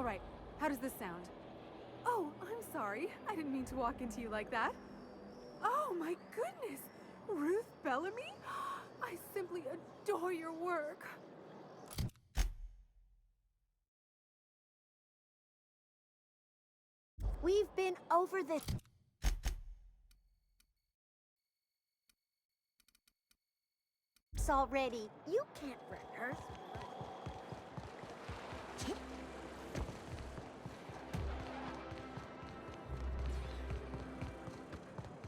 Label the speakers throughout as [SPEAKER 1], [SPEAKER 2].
[SPEAKER 1] All right, how does this sound? Oh, I'm sorry. I didn't mean to walk into you like that. Oh my goodness! Ruth Bellamy? I simply adore your work.
[SPEAKER 2] We've been over this already. You can't rehearse.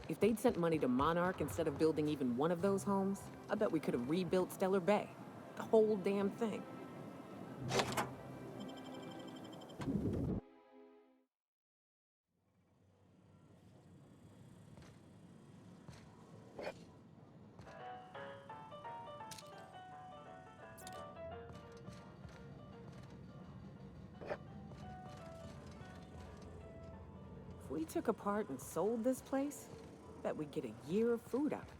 [SPEAKER 3] If they'd sent money to Monarch instead of building even one of those homes, I bet we could have rebuilt Stellar Bay. The whole damn thing. If we took apart and sold this place, bet we'd get a year of food out of it.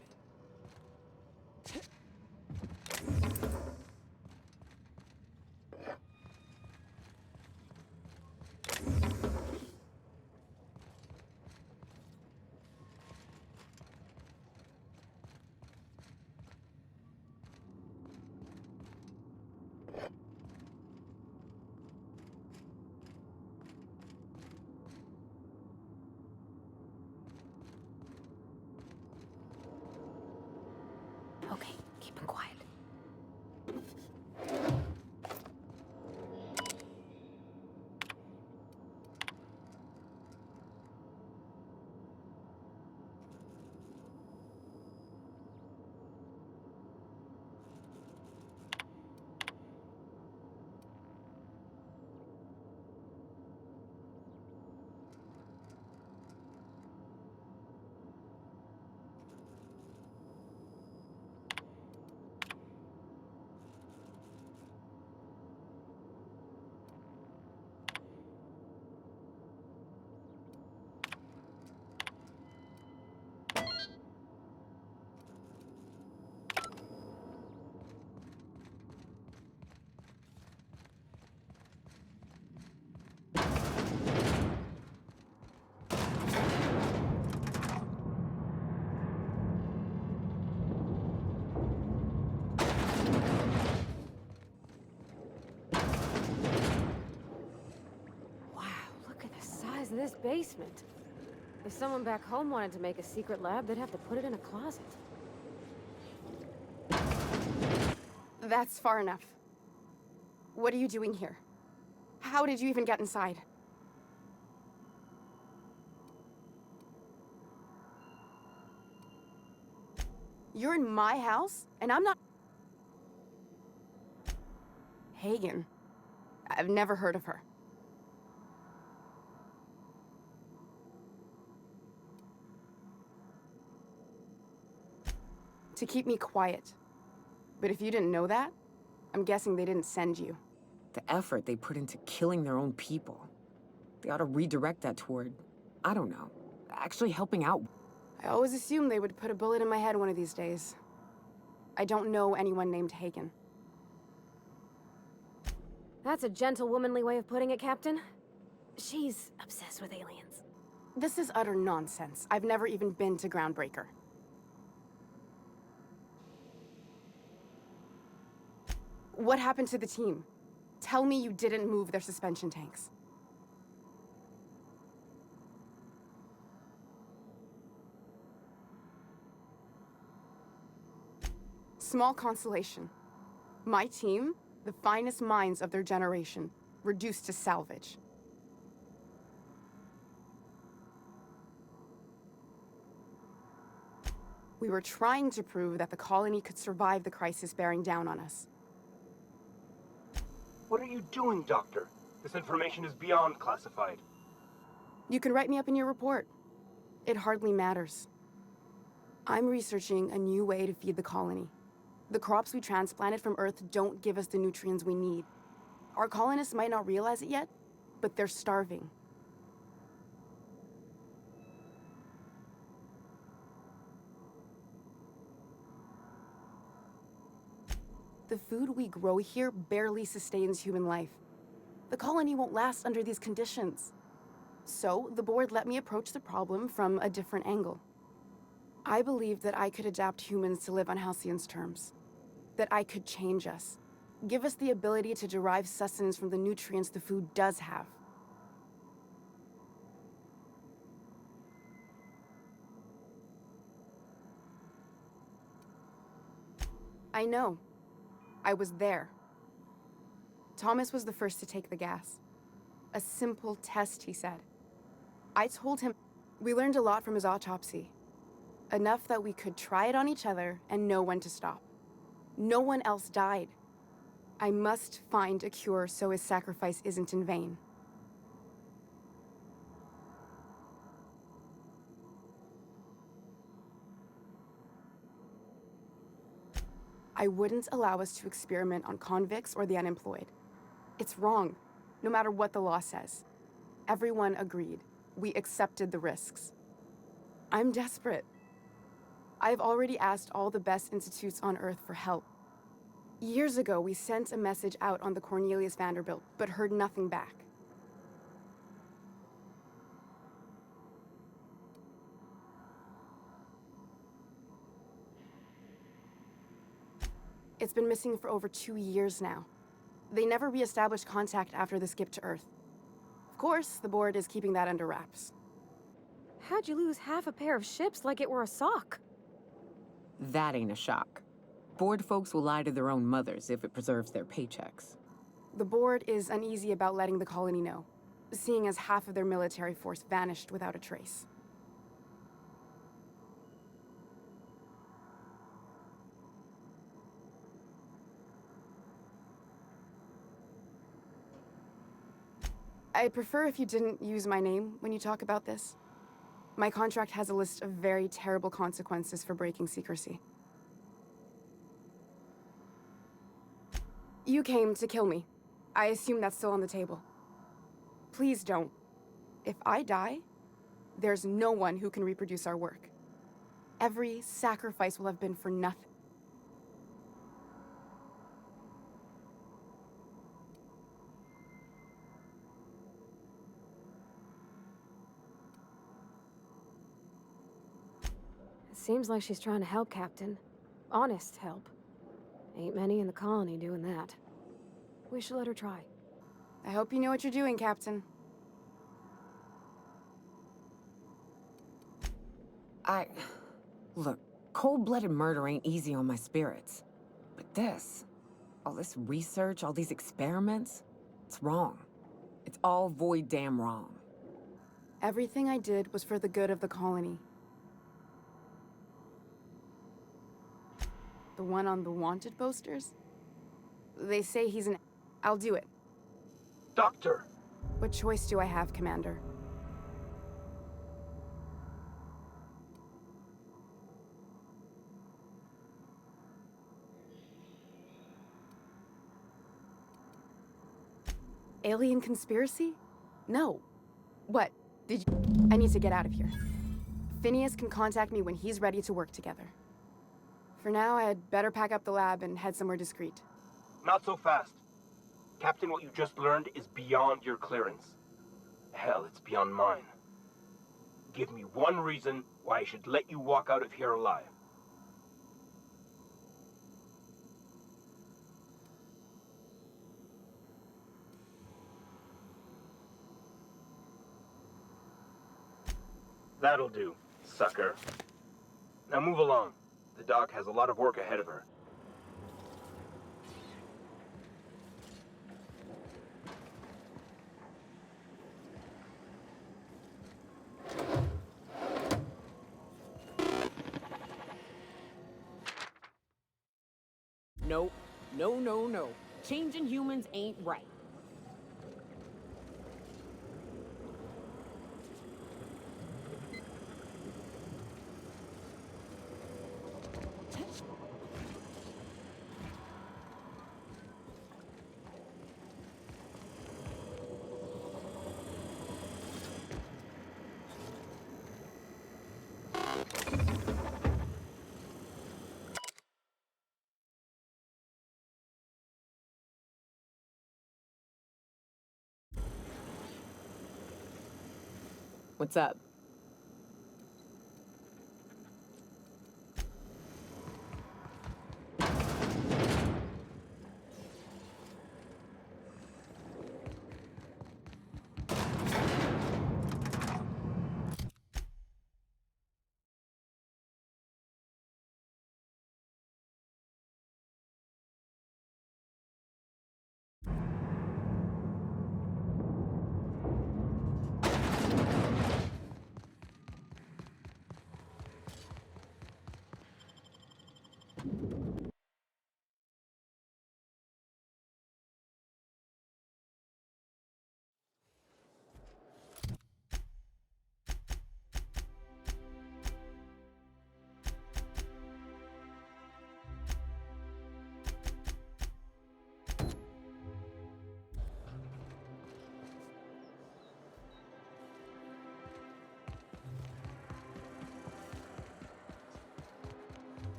[SPEAKER 1] Okay, keep it quiet.
[SPEAKER 4] This basement. If someone back home wanted to make a secret lab, they'd have to put it in a closet.
[SPEAKER 5] That's far enough. What are you doing here? How did you even get inside? You're in my house, and I'm not... Hagen. I've never heard of her. To keep me quiet. But if you didn't know that, I'm guessing they didn't send you.
[SPEAKER 3] The effort they put into killing their own people. They ought to redirect that toward, I don't know, actually helping out.
[SPEAKER 5] I always assumed they would put a bullet in my head one of these days. I don't know anyone named Hagen.
[SPEAKER 4] That's a gentle, womanly way of putting it, Captain. She's obsessed with aliens.
[SPEAKER 5] This is utter nonsense. I've never even been to Groundbreaker. What happened to the team? Tell me you didn't move their suspension tanks. Small consolation. My team, the finest minds of their generation, reduced to salvage. We were trying to prove that the colony could survive the crisis bearing down on us.
[SPEAKER 6] What are you doing, Doctor? This information is beyond classified.
[SPEAKER 5] You can write me up in your report. It hardly matters. I'm researching a new way to feed the colony. The crops we transplanted from Earth don't give us the nutrients we need. Our colonists might not realize it yet, but they're starving. The food we grow here barely sustains human life. The colony won't last under these conditions. So, the board let me approach the problem from a different angle. I believed that I could adapt humans to live on Halcyon's terms. That I could change us. Give us the ability to derive sustenance from the nutrients the food does have. I know. I was there. Thomas was the first to take the gas. A simple test, he said. I told him we learned a lot from his autopsy. Enough that we could try it on each other and know when to stop. No one else died. I must find a cure so his sacrifice isn't in vain. I wouldn't allow us to experiment on convicts or the unemployed. It's wrong, no matter what the law says. Everyone agreed. We accepted the risks. I'm desperate. I've already asked all the best institutes on Earth for help. Years ago, we sent a message out on the Cornelius Vanderbilt, but heard nothing back. It's been missing for over 2 years now. They never re-established contact after the skip to Earth. Of course, the board is keeping that under wraps.
[SPEAKER 4] How'd you lose half a pair of ships like it were a sock?
[SPEAKER 3] That ain't a shock. Board folks will lie to their own mothers if it preserves their paychecks.
[SPEAKER 5] The board is uneasy about letting the colony know, seeing as half of their military force vanished without a trace. I'd prefer if you didn't use my name when you talk about this. My contract has a list of very terrible consequences for breaking secrecy. You came to kill me. I assume that's still on the table. Please don't. If I die, there's no one who can reproduce our work. Every sacrifice will have been for nothing.
[SPEAKER 4] Seems like she's trying to help, Captain. Honest help. Ain't many in the colony doing that. We should let her try.
[SPEAKER 5] I hope you know what you're doing, Captain.
[SPEAKER 3] Look, cold-blooded murder ain't easy on my spirits. But this, all this research, all these experiments, it's wrong. It's all void damn wrong.
[SPEAKER 5] Everything I did was for the good of the colony. The one on the wanted posters? They say he's an... I'll do it.
[SPEAKER 6] Doctor!
[SPEAKER 5] What choice do I have, Commander? Alien conspiracy? No. What? Did you... I need to get out of here. Phineas can contact me when he's ready to work together. For now, I'd better pack up the lab and head somewhere discreet.
[SPEAKER 6] Not so fast. Captain, what you just learned is beyond your clearance. Hell, it's beyond mine. Give me one reason why I should let you walk out of here alive. That'll do, sucker. Now move along. The doc has a lot of work ahead of her.
[SPEAKER 3] Nope. No. Changing humans ain't right. What's up?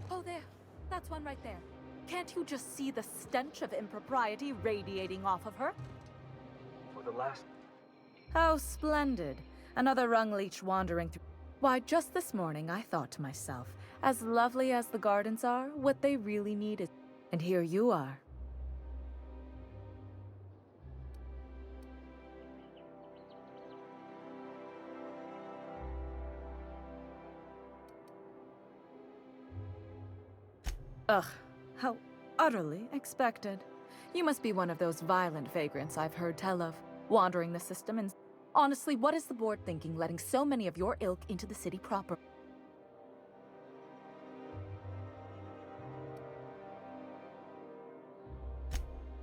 [SPEAKER 7] Oh, there. That's one right there. Can't you just see the stench of impropriety radiating off of her?
[SPEAKER 6] For the last...
[SPEAKER 7] How splendid. Another rung leech wandering through... Why, just this morning I thought to myself, as lovely as the gardens are, what they really need is... And here you are. Ugh, how utterly expected. You must be one of those violent vagrants I've heard tell of, wandering the system and... Honestly, what is the board thinking letting so many of your ilk into the city proper?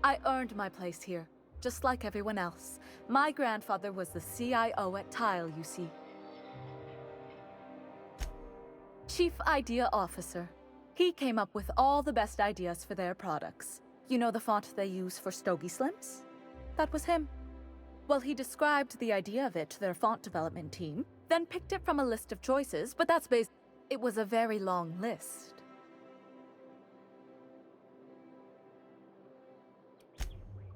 [SPEAKER 7] I earned my place here, just like everyone else. My grandfather was the CIO at DIMRTHYL, you see. Chief Idea Officer. He came up with all the best ideas for their products. You know the font they use for Stogie Slims? That was him. Well, he described the idea of it to their font development team, then picked it from a list of choices, but that's based... It was a very long list.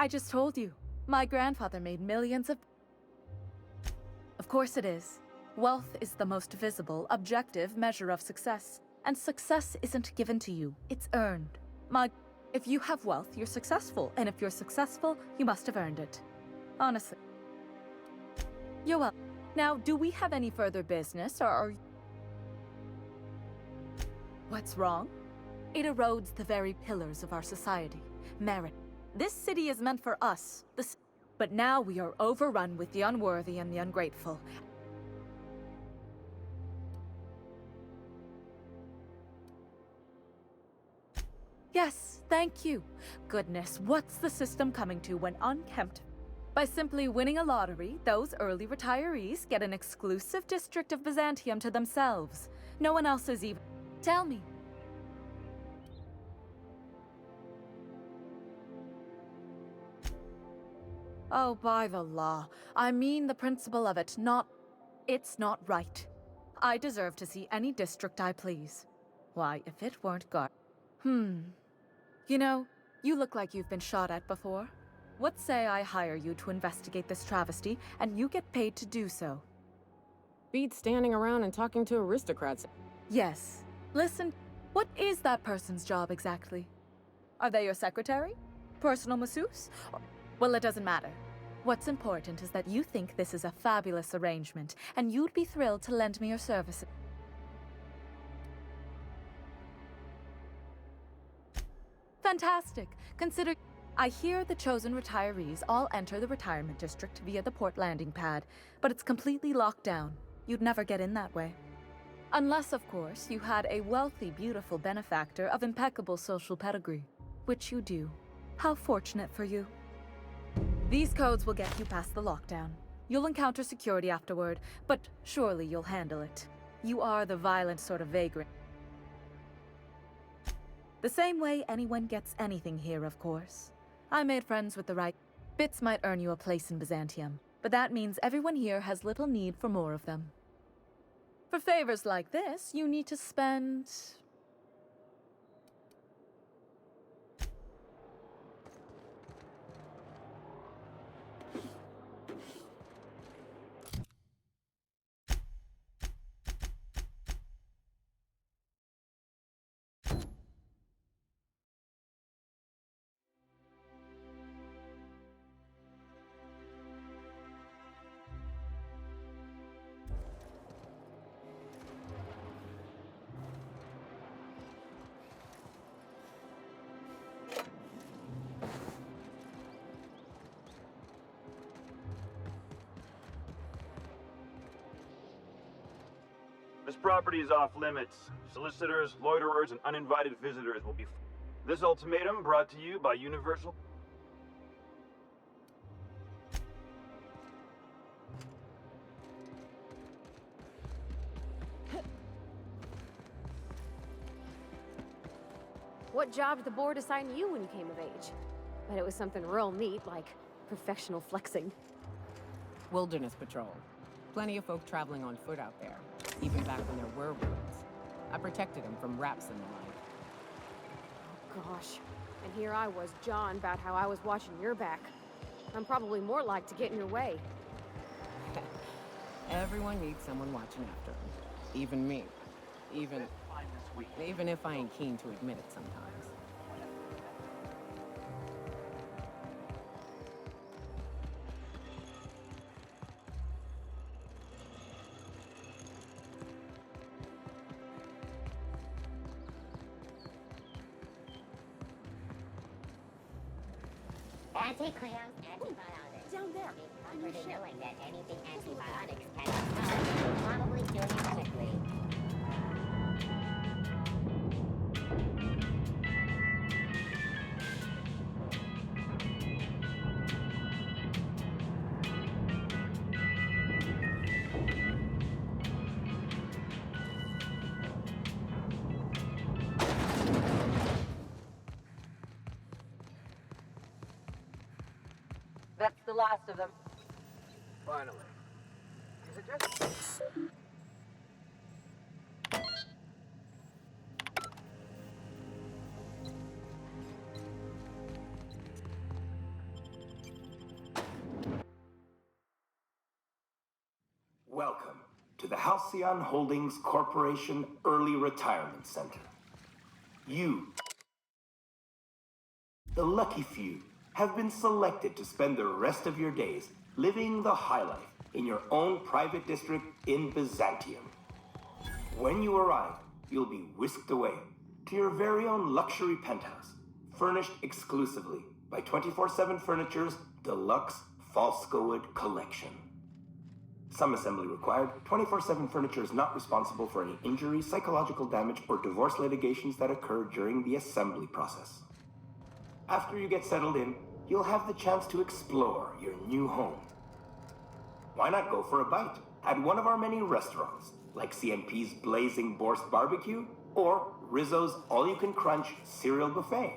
[SPEAKER 7] I just told you, my grandfather made millions of... Of course it is. Wealth is the most visible, objective measure of success. And success isn't given to you, it's earned. If you have wealth, you're successful, and if you're successful, you must have earned it. Honestly. You're welcome. Now, do we have any further business, or are... What's wrong? It erodes the very pillars of our society. Merit. This city is meant for us. But now we are overrun with the unworthy and the ungrateful. Yes, thank you. Goodness, what's the system coming to when unkempt? By simply winning a lottery, those early retirees get an exclusive district of Byzantium to themselves. No one else is even... Tell me. Oh, by the law. I mean the principle of it, not... It's not right. I deserve to see any district I please. Why, if it weren't God... You know, you look like you've been shot at before. What say I hire you to investigate this travesty, and you get paid to do so?
[SPEAKER 3] Beats standing around and talking to aristocrats.
[SPEAKER 7] Yes. Listen, what is that person's job exactly? Are they your secretary? Personal masseuse? Well, it doesn't matter. What's important is that you think this is a fabulous arrangement, and you'd be thrilled to lend me your services. Fantastic. Consider... I hear the chosen retirees all enter the retirement district via the port landing pad, but it's completely locked down. You'd never get in that way. Unless, of course, you had a wealthy, beautiful benefactor of impeccable social pedigree. Which you do. How fortunate for you. These codes will get you past the lockdown. You'll encounter security afterward, but surely you'll handle it. You are the violent sort of vagrant. The same way anyone gets anything here, of course. I made friends with the right... Bits might earn you a place in Byzantium, but that means everyone here has little need for more of them. For favors like this, you need to spend...
[SPEAKER 8] This property is off limits. Solicitors, loiterers, and uninvited visitors will be... This ultimatum brought to you by Universal...
[SPEAKER 4] What job did the board assign you when you came of age? Bet it was something real neat, like professional flexing.
[SPEAKER 3] Wilderness patrol. Plenty of folk traveling on foot out there, even back when there were roads. I protected them from raps and the like.
[SPEAKER 4] Gosh. And here I was jawing about how I was watching your back. I'm probably more like to get in your way.
[SPEAKER 3] Everyone needs someone watching after them. Even me. Even if I ain't keen to admit it sometimes.
[SPEAKER 9] Anti-cleanse antibiotics.
[SPEAKER 2] Down there, in your ship.
[SPEAKER 9] Knowing that anything antibiotics can cause, will probably kill you medically.
[SPEAKER 3] That's the last of them.
[SPEAKER 6] Finally. Is it just... Welcome to the Halcyon Holdings Corporation Early Retirement Center. You, the lucky few, have been selected to spend the rest of your days living the high life in your own private district in Byzantium. When you arrive, you'll be whisked away to your very own luxury penthouse, furnished exclusively by 24/7 Furniture's deluxe Falscowood collection. Some assembly required. 24/7 Furniture is not responsible for any injury, psychological damage, or divorce litigations that occur during the assembly process. After you get settled in, you'll have the chance to explore your new home. Why not go for a bite at one of our many restaurants, like CNP's Blazing Borscht Barbecue or Rizzo's All-You-Can-Crunch Cereal Buffet?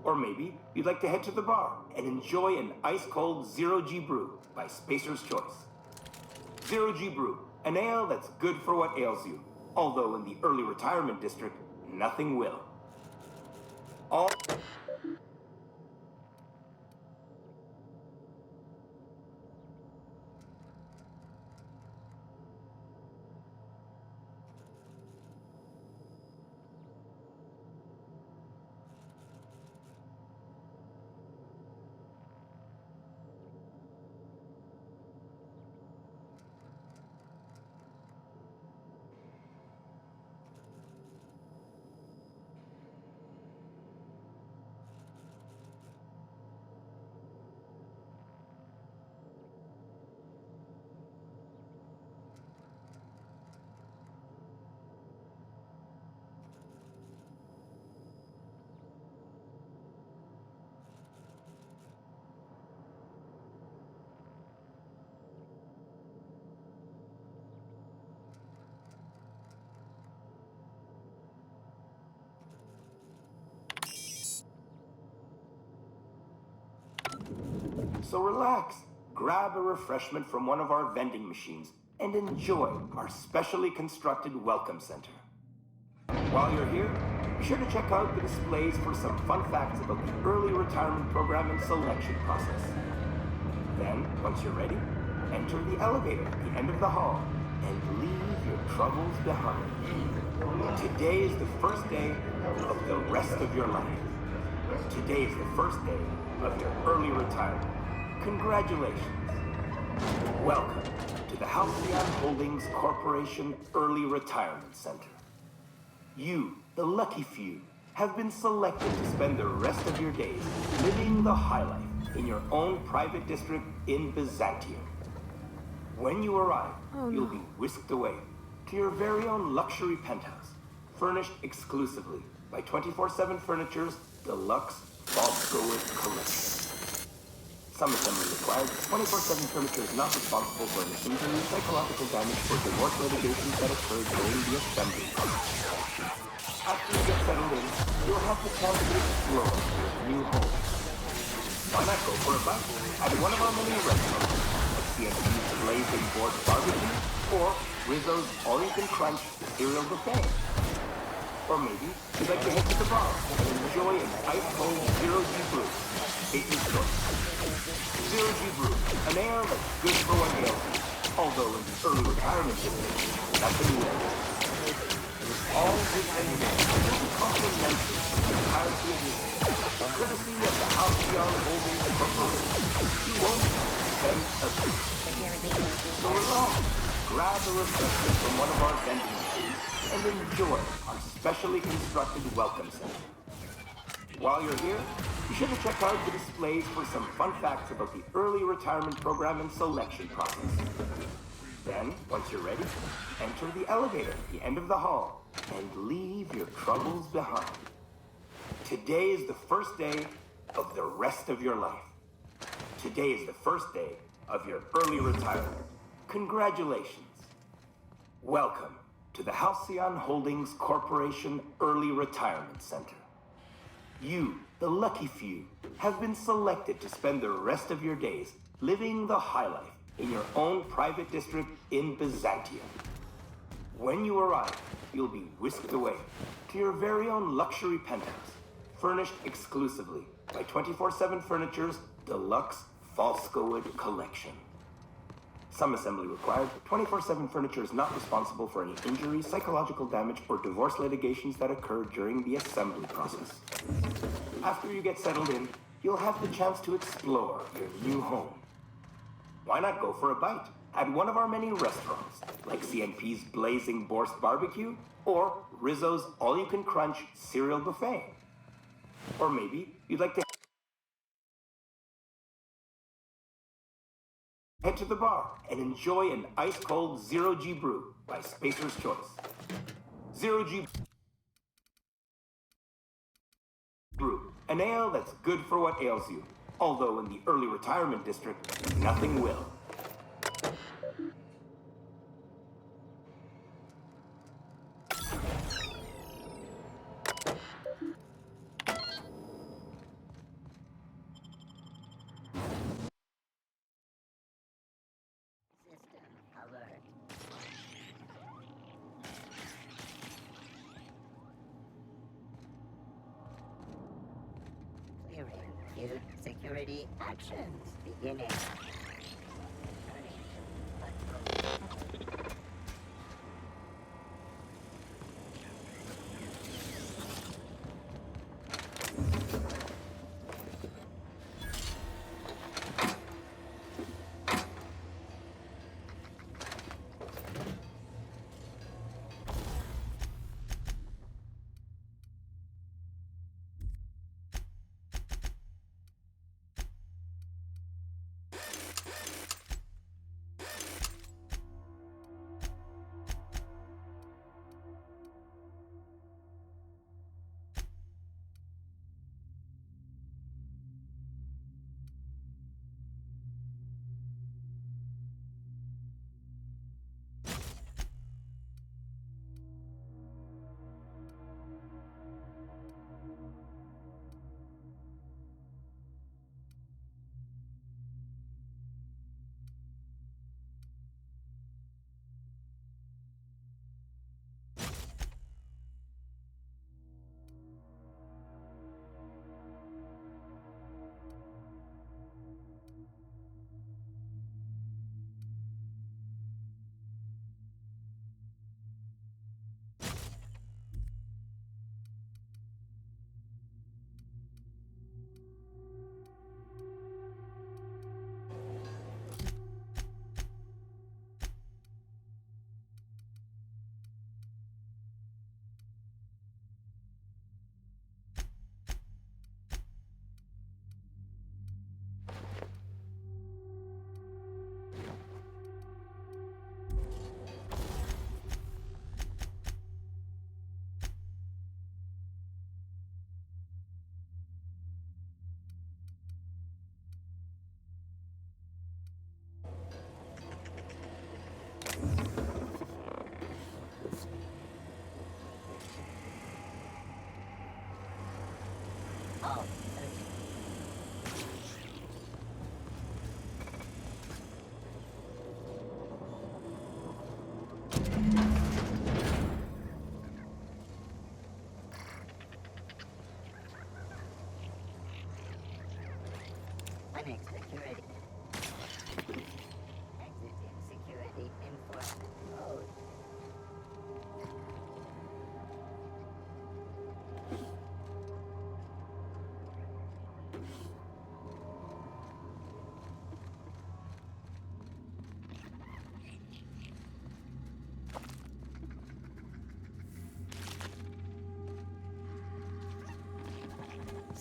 [SPEAKER 6] Or maybe you'd like to head to the bar and enjoy an ice-cold Zero-G Brew by Spacer's Choice. Zero-G Brew, an ale that's good for what ails you, although in the early retirement district, nothing will. All... So relax, grab a refreshment from one of our vending machines, and enjoy our specially constructed welcome center. While you're here, be sure to check out the displays for some fun facts about the early retirement program and selection process. Then, once you're ready, enter the elevator at the end of the hall and leave your troubles behind. Today is the first day of the rest of your life. Today is the first day of your early retirement. Congratulations. Welcome to the Halcyon Holdings Corporation Early Retirement Center. You, the lucky few, have been selected to spend the rest of your days living the high life in your own private district in Byzantium. When you arrive, you'll be whisked away to your very own luxury penthouse, furnished exclusively by 24/7 Furniture's deluxe Falsgoed collection. Some assembly required. 24/7 Furniture is not responsible for any injury, psychological damage, or divorce litigations that occurred during the assembly. After you get settled in, you'll have the chance to explore your new home. Why not go for a bite at one of our many restaurants, like CNP's Blazing Board Barbecue, or Rizzo's All-You-Can-Crunch Cereal Buffet. Or maybe you'd like to head to the bar and enjoy an ice-cold Zero-G brew. Patrion's choice. Zero-G brew, an ale that's good for what ails you. Although in the early retirement system, nothing will. All this and more will be complimentary to the entirety of your stay, courtesy of the Halcyon Holdings Corporation. You won't spend a beat. So along, grab a refreshment from one of our vending machines and enjoy our specially constructed welcome center. While you're here, be sure to check out the displays for some fun facts about the early retirement program and selection process. Then, once you're ready, enter the elevator at the end of the hall and leave your troubles behind. Today is the first day of the rest of your life. Today is the first day of your early retirement. Congratulations. Welcome to the Halcyon Holdings Corporation Early Retirement Center. You, the lucky few, have been selected to spend the rest of your days living the high life in your own private district in Byzantium. When you arrive, you'll be whisked away to your very own luxury penthouse, furnished exclusively by 24/7 Furniture's deluxe Falsgoed collection. Some assembly required. 24/7 Furniture is not responsible for any injury, psychological damage, or divorce litigations that occur during the assembly process. After you get settled in, you'll have the chance to explore your new home. Why not go for a bite at one of our many restaurants, like CNP's Blazing Borscht Barbecue or Rizzo's All-You-Can-Crunch Cereal Buffet? Or maybe you'd like to head to the bar and enjoy an ice-cold Zero-G brew by SAPCER'S Choice. Zero-G brew, an ale that's good for what ails you. Although in the early retirement district, nothing will.
[SPEAKER 9] System alert. Clearing queued security actions beginning.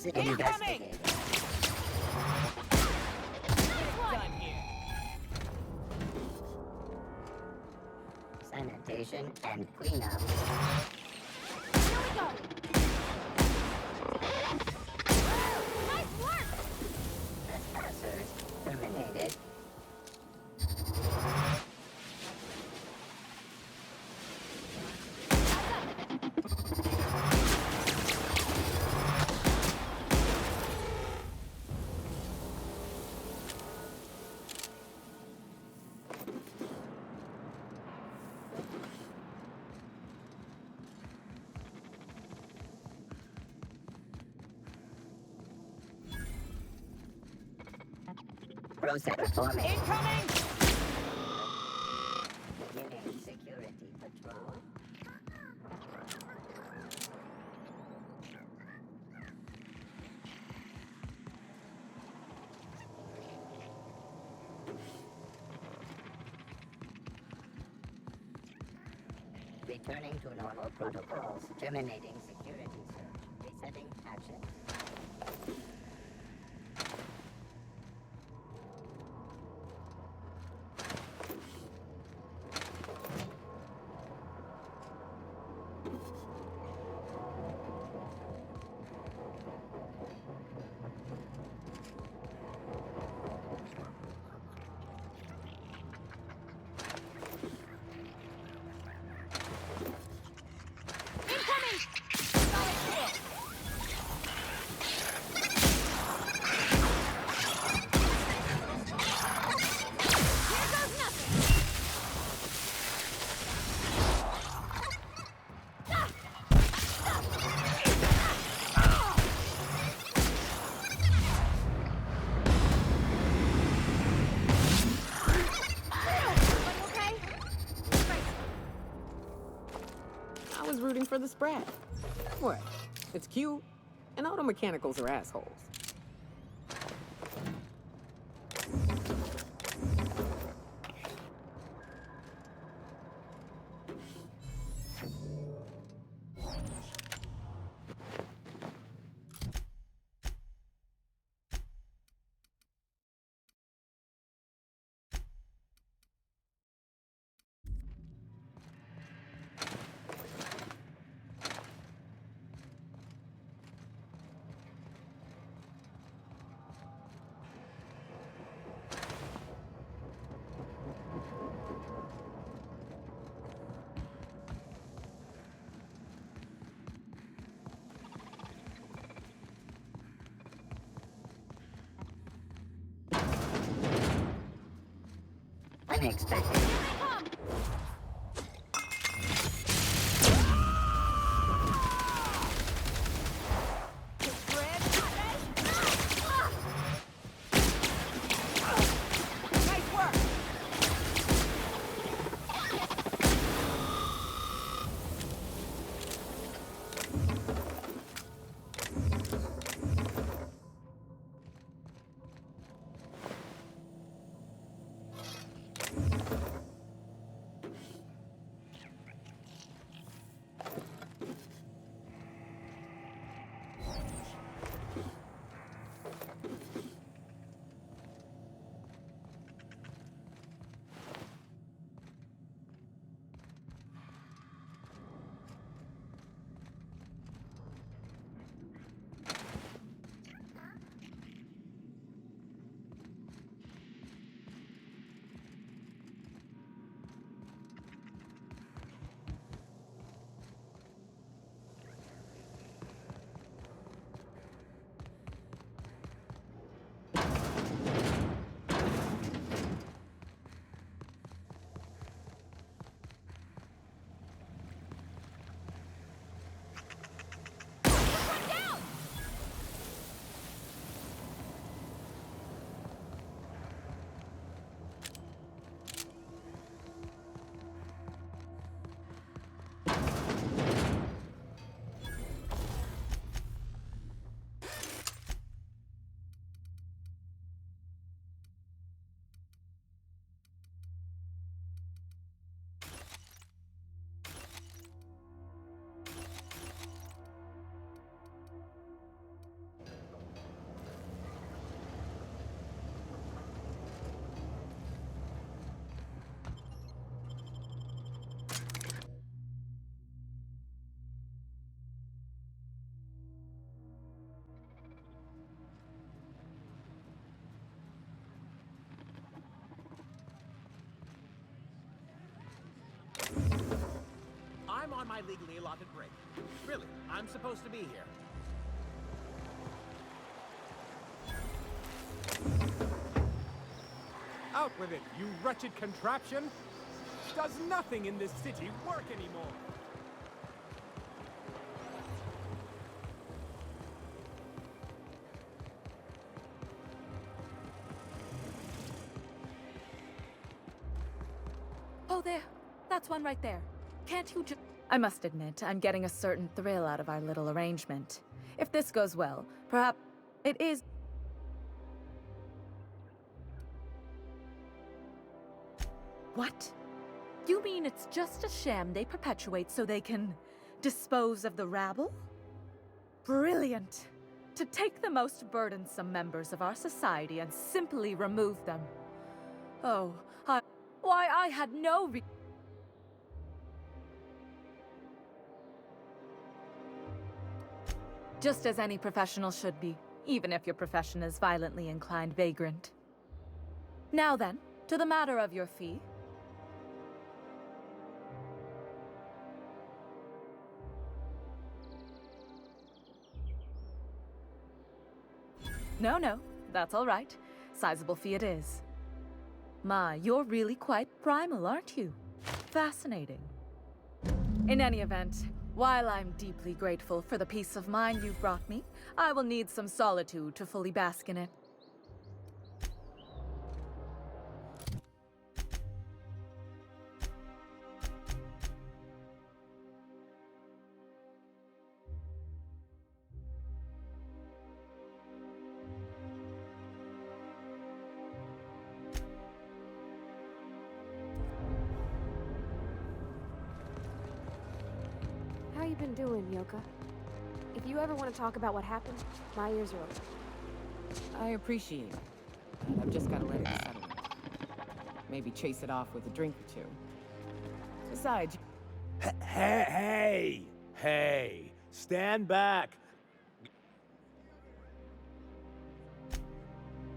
[SPEAKER 9] Investigating. Sanitation and cleanup. SAPCER'S terminated. Process performing. Incoming! Beginning security patrol. Returning to normal protocols. Terminating security search. Resetting actions.
[SPEAKER 3] Rooting for the spread. What? It's cute, and auto mechanicals are assholes. Unexpected.
[SPEAKER 10] on my legally allotted break. Really, I'm supposed to be here.
[SPEAKER 11] Out with it, you wretched contraption! Does nothing in this city work anymore?
[SPEAKER 7] Oh, there. That's one right there. Can't you just... I must admit, I'm getting a certain thrill out of our little arrangement. If this goes well, perhaps it is... What? You mean it's just a sham they perpetuate so they can dispose of the rabble? Brilliant! To take the most burdensome members of our society and simply remove them. Oh, why, I had no Just as any professional should be, even if your profession is violently inclined vagrant. Now then, to the matter of your fee. No, that's all right. Sizable fee it is. My, you're really quite primal, aren't you? Fascinating. In any event, while I'm deeply grateful for the peace of mind you've brought me, I will need some solitude to fully bask in it.
[SPEAKER 4] How you been doing, Yoka? If you ever want to talk about what happened, my ears are open.
[SPEAKER 3] I appreciate it. I've just got to let it settle. Maybe chase it off with a drink or two. Besides...
[SPEAKER 12] Hey! Stand back!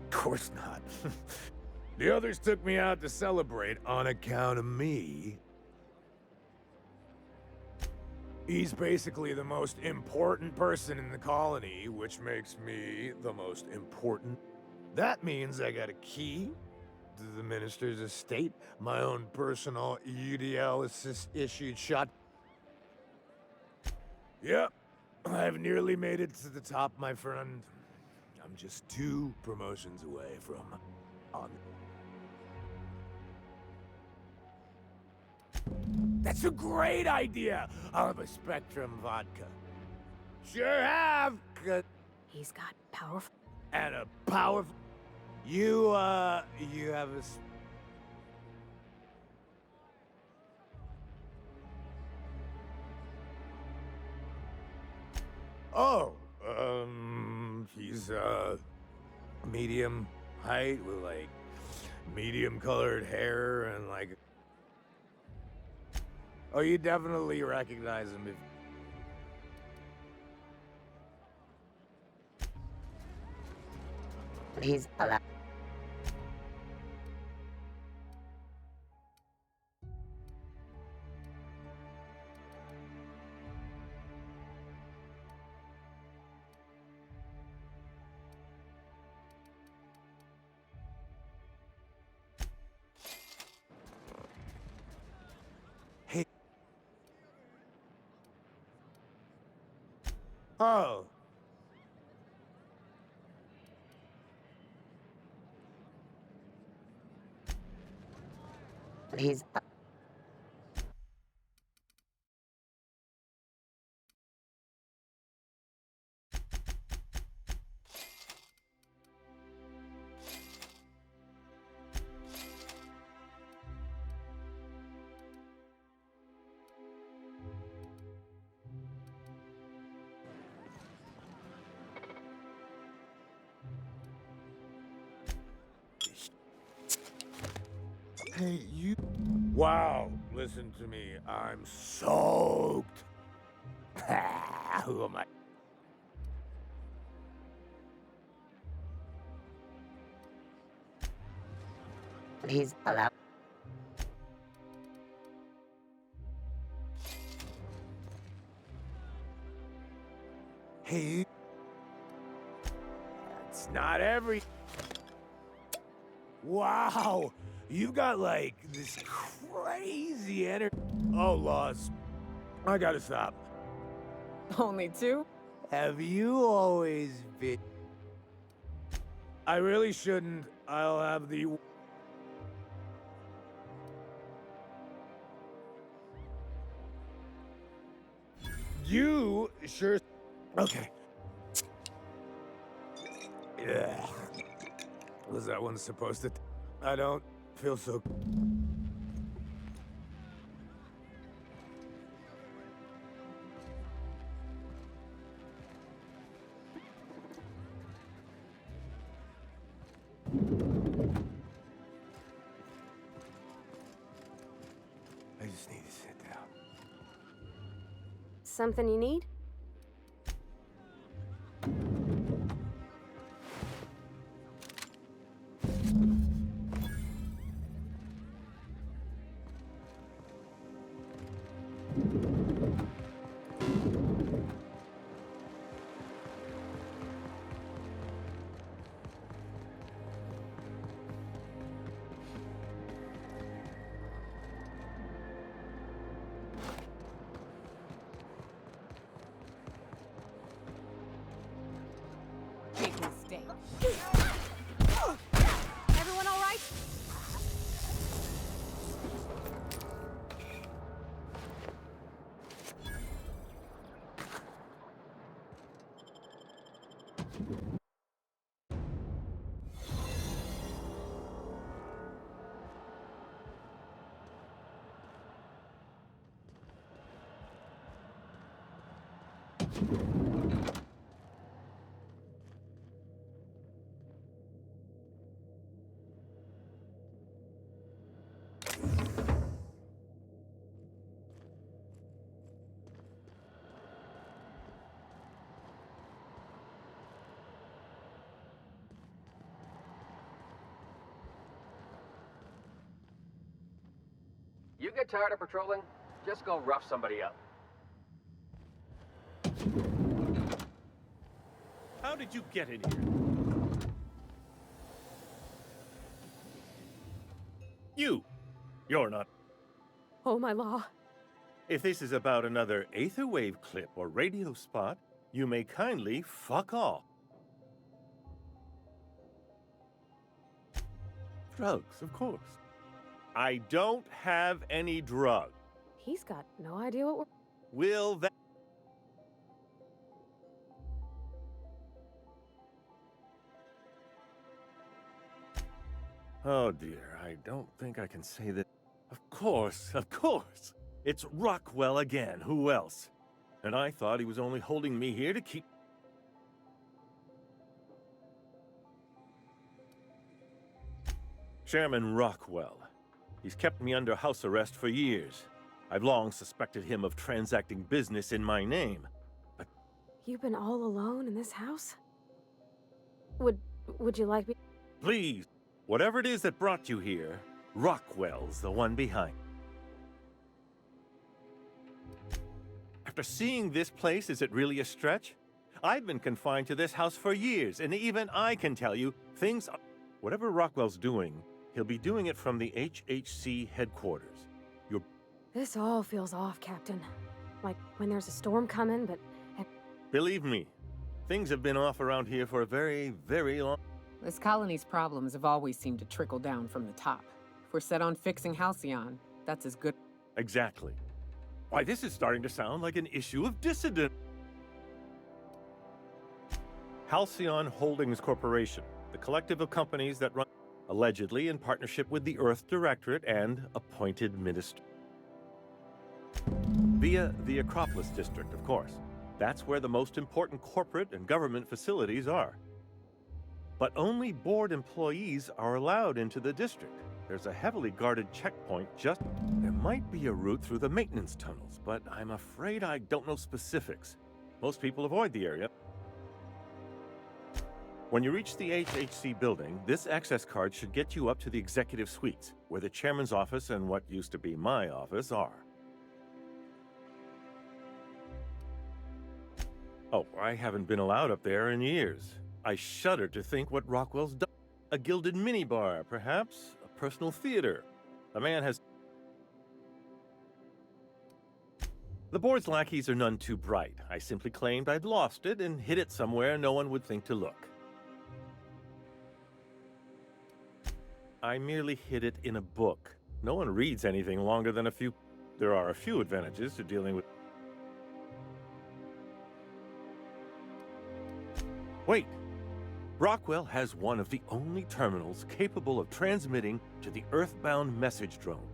[SPEAKER 12] Of course not. The others took me out to celebrate on account of me. He's basically the most important person in the colony, which makes me the most important. That means I got a key to the minister's estate, my own personal UDL-issued shot. Yep, I've nearly made it to the top, my friend. I'm just 2 promotions away from on. That's a great idea! I'll have a Spectrum vodka. Sure have!
[SPEAKER 4] He's got powerful...
[SPEAKER 12] And a powerful... You have a... Oh, he's, medium height with, like, medium-colored hair and, like... Oh, you definitely recognize him if...
[SPEAKER 9] Please allow.
[SPEAKER 12] Hey. Oh.
[SPEAKER 9] Please.
[SPEAKER 12] Hey, you... Wow, listen to me. I'm soaked. Who am I?
[SPEAKER 9] Please allow.
[SPEAKER 12] Hey. That's not every... Wow! You got, like, this crazy energy... Oh, Laws. I gotta stop.
[SPEAKER 3] Only two?
[SPEAKER 12] Have you always been... I really shouldn't. I'll have the... You sure... Okay. Yeah. Was that one supposed to... I don't feel so... I just need to sit down.
[SPEAKER 4] Something you need?
[SPEAKER 3] Big mistake.
[SPEAKER 1] Everyone all right?
[SPEAKER 10] You get tired of patrolling? Just go rough somebody up.
[SPEAKER 13] How did you get in here? You're not.
[SPEAKER 4] Oh, my law.
[SPEAKER 13] If this is about another Aetherwave clip or radio spot, you may kindly fuck off. Drugs, of course. I don't have any drug.
[SPEAKER 4] He's got no idea what we're...
[SPEAKER 13] Will that... Oh dear, I don't think I can say that. Of course, of course. It's Rockwell again, who else? And I thought he was only holding me here to keep... Chairman Rockwell. He's kept me under house arrest for years. I've long suspected him of transacting business in my name. But...
[SPEAKER 4] You've been all alone in this house? Would you like me...
[SPEAKER 13] Please, whatever it is that brought you here, Rockwell's the one behind. After seeing this place, is it really a stretch? I've been confined to this house for years, and even I can tell you, things are... Whatever Rockwell's doing, he'll be doing it from the HHC headquarters.
[SPEAKER 4] This all feels off, Captain. Like when there's a storm coming, but...
[SPEAKER 13] Believe me, things have been off around here for a very, very long...
[SPEAKER 3] This colony's problems have always seemed to trickle down from the top. If we're set on fixing Halcyon, that's as good...
[SPEAKER 13] Exactly. Why, this is starting to sound like an issue of dissident. Halcyon Holdings Corporation, the collective of companies that run, allegedly in partnership with the Earth Directorate and appointed minister. Via the Acropolis District, of course. That's where the most important corporate and government facilities are. But only board employees are allowed into the district. There's a heavily guarded checkpoint just... There might be a route through the maintenance tunnels, but I'm afraid I don't know specifics. Most people avoid the area. When you reach the HHC building, this access card should get you up to the executive suites, where the chairman's office and what used to be my office are. Oh, I haven't been allowed up there in years. I shudder to think what Rockwell's done. A gilded minibar, perhaps? A personal theater. The man has... The board's lackeys are none too bright. I simply claimed I'd lost it and hid it somewhere no one would think to look. I merely hid it in a book. No one reads anything longer than a few... There are a few advantages to dealing with... Wait! Rockwell has one of the only terminals capable of transmitting to the Earthbound message drone.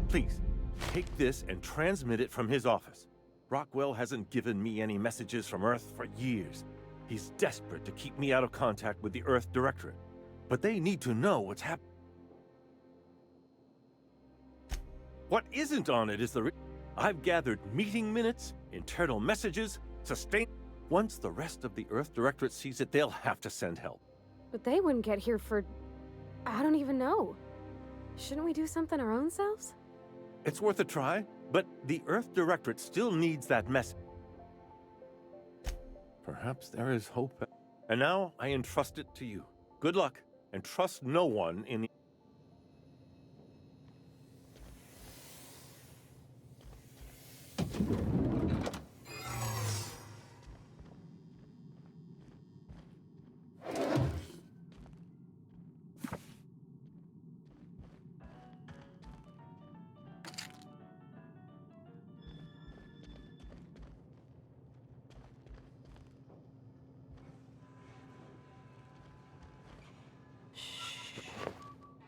[SPEAKER 13] Please, take this and transmit it from his office. Rockwell hasn't given me any messages from Earth for years. He's desperate to keep me out of contact with the Earth Directorate. But they need to know what's happening. What isn't on it is the... I've gathered meeting minutes, internal messages, sustained... Once the rest of the Earth Directorate sees it, they'll have to send help.
[SPEAKER 4] But they wouldn't get here for... I don't even know. Shouldn't we do something our own selves?
[SPEAKER 13] It's worth a try, but the Earth Directorate still needs that message. Perhaps there is hope. And now I entrust it to you. Good luck, and trust no one in the...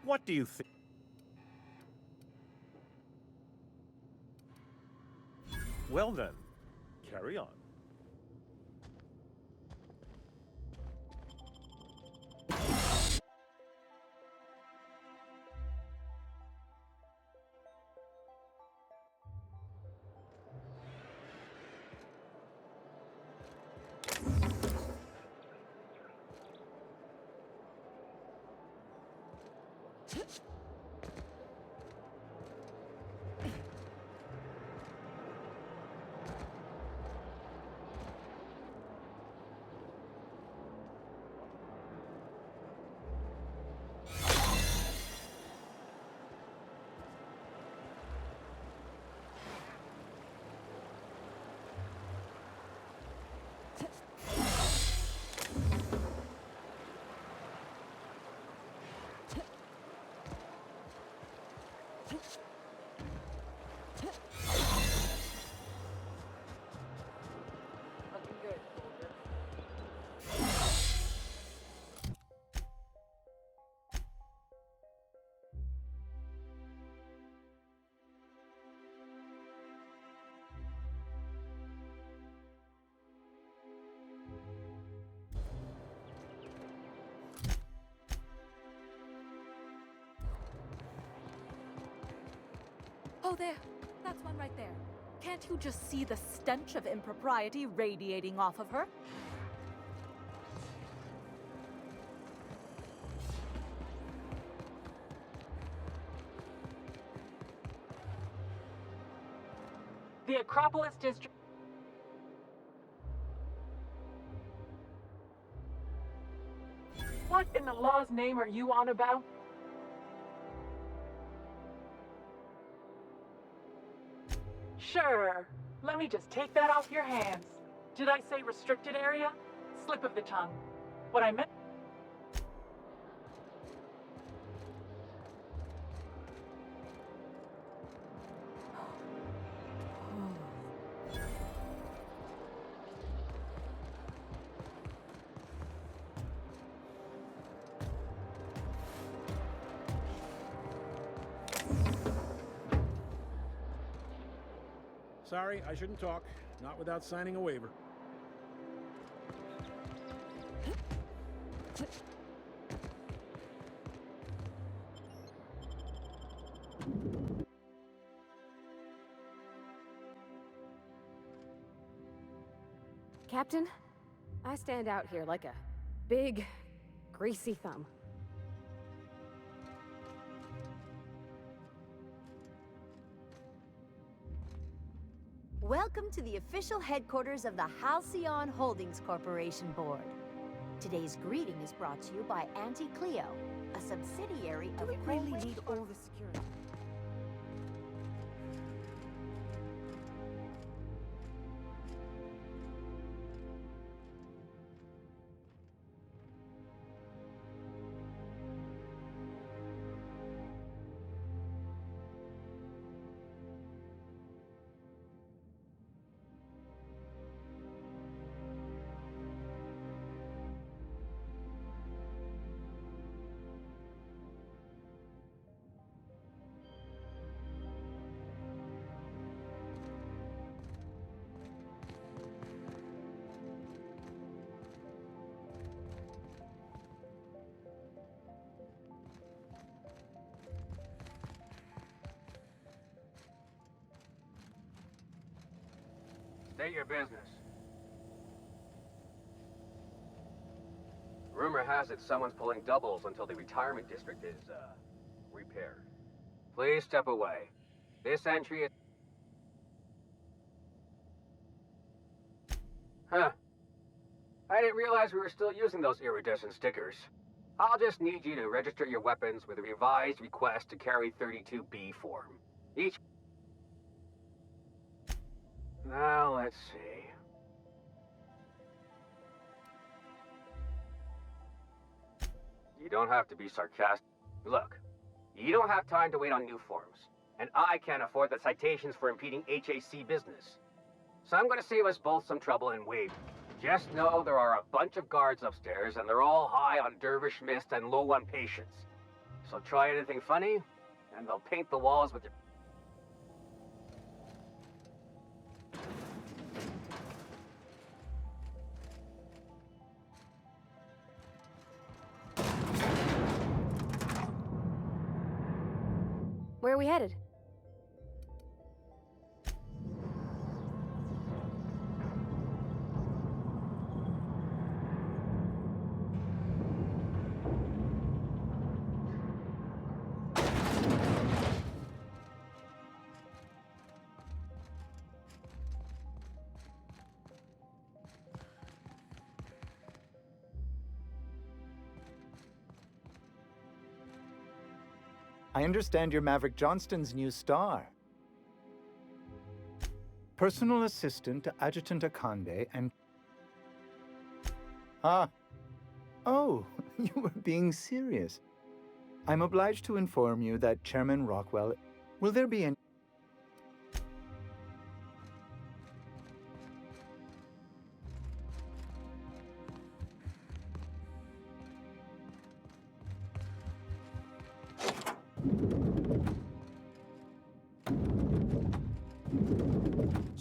[SPEAKER 13] What do you think? Well then, carry on.
[SPEAKER 7] Oh, there. That's one right there. Can't you just see the stench of impropriety radiating off of her?
[SPEAKER 14] The Acropolis District... What in the law's name are you on about? Sure. Let me just take that off your hands. Did I say restricted area? Slip of the tongue. What I meant...
[SPEAKER 11] Sorry, I shouldn't talk. Not without signing a waiver.
[SPEAKER 4] Captain, I stand out here like a big, greasy thumb.
[SPEAKER 15] Welcome to the official headquarters of the Halcyon Holdings Corporation Board. Today's greeting is brought to you by Auntie Cleo, a subsidiary of...
[SPEAKER 3] Do we really need all the security?
[SPEAKER 16] State your business. Rumor has it someone's pulling doubles until the retirement district is, repaired. Please step away. This entry is... Huh. I didn't realize we were still using those iridescent stickers. I'll just need you to register your weapons with a revised request to carry 32B form. Each... Now, let's see. You don't have to be sarcastic. Look, you don't have time to wait on new forms. And I can't afford the citations for impeding HAC business. So I'm gonna save us both some trouble and wait. Just know there are a bunch of guards upstairs, and they're all high on dervish mist and low on patience. So try anything funny, and they'll paint the walls with your...
[SPEAKER 4] Where are we headed?
[SPEAKER 17] I understand you're Maverick Johnston's new star. Personal assistant to Adjutant Akande and... Ah. Oh, you were being serious. I'm obliged to inform you that Chairman Rockwell... Will there be any...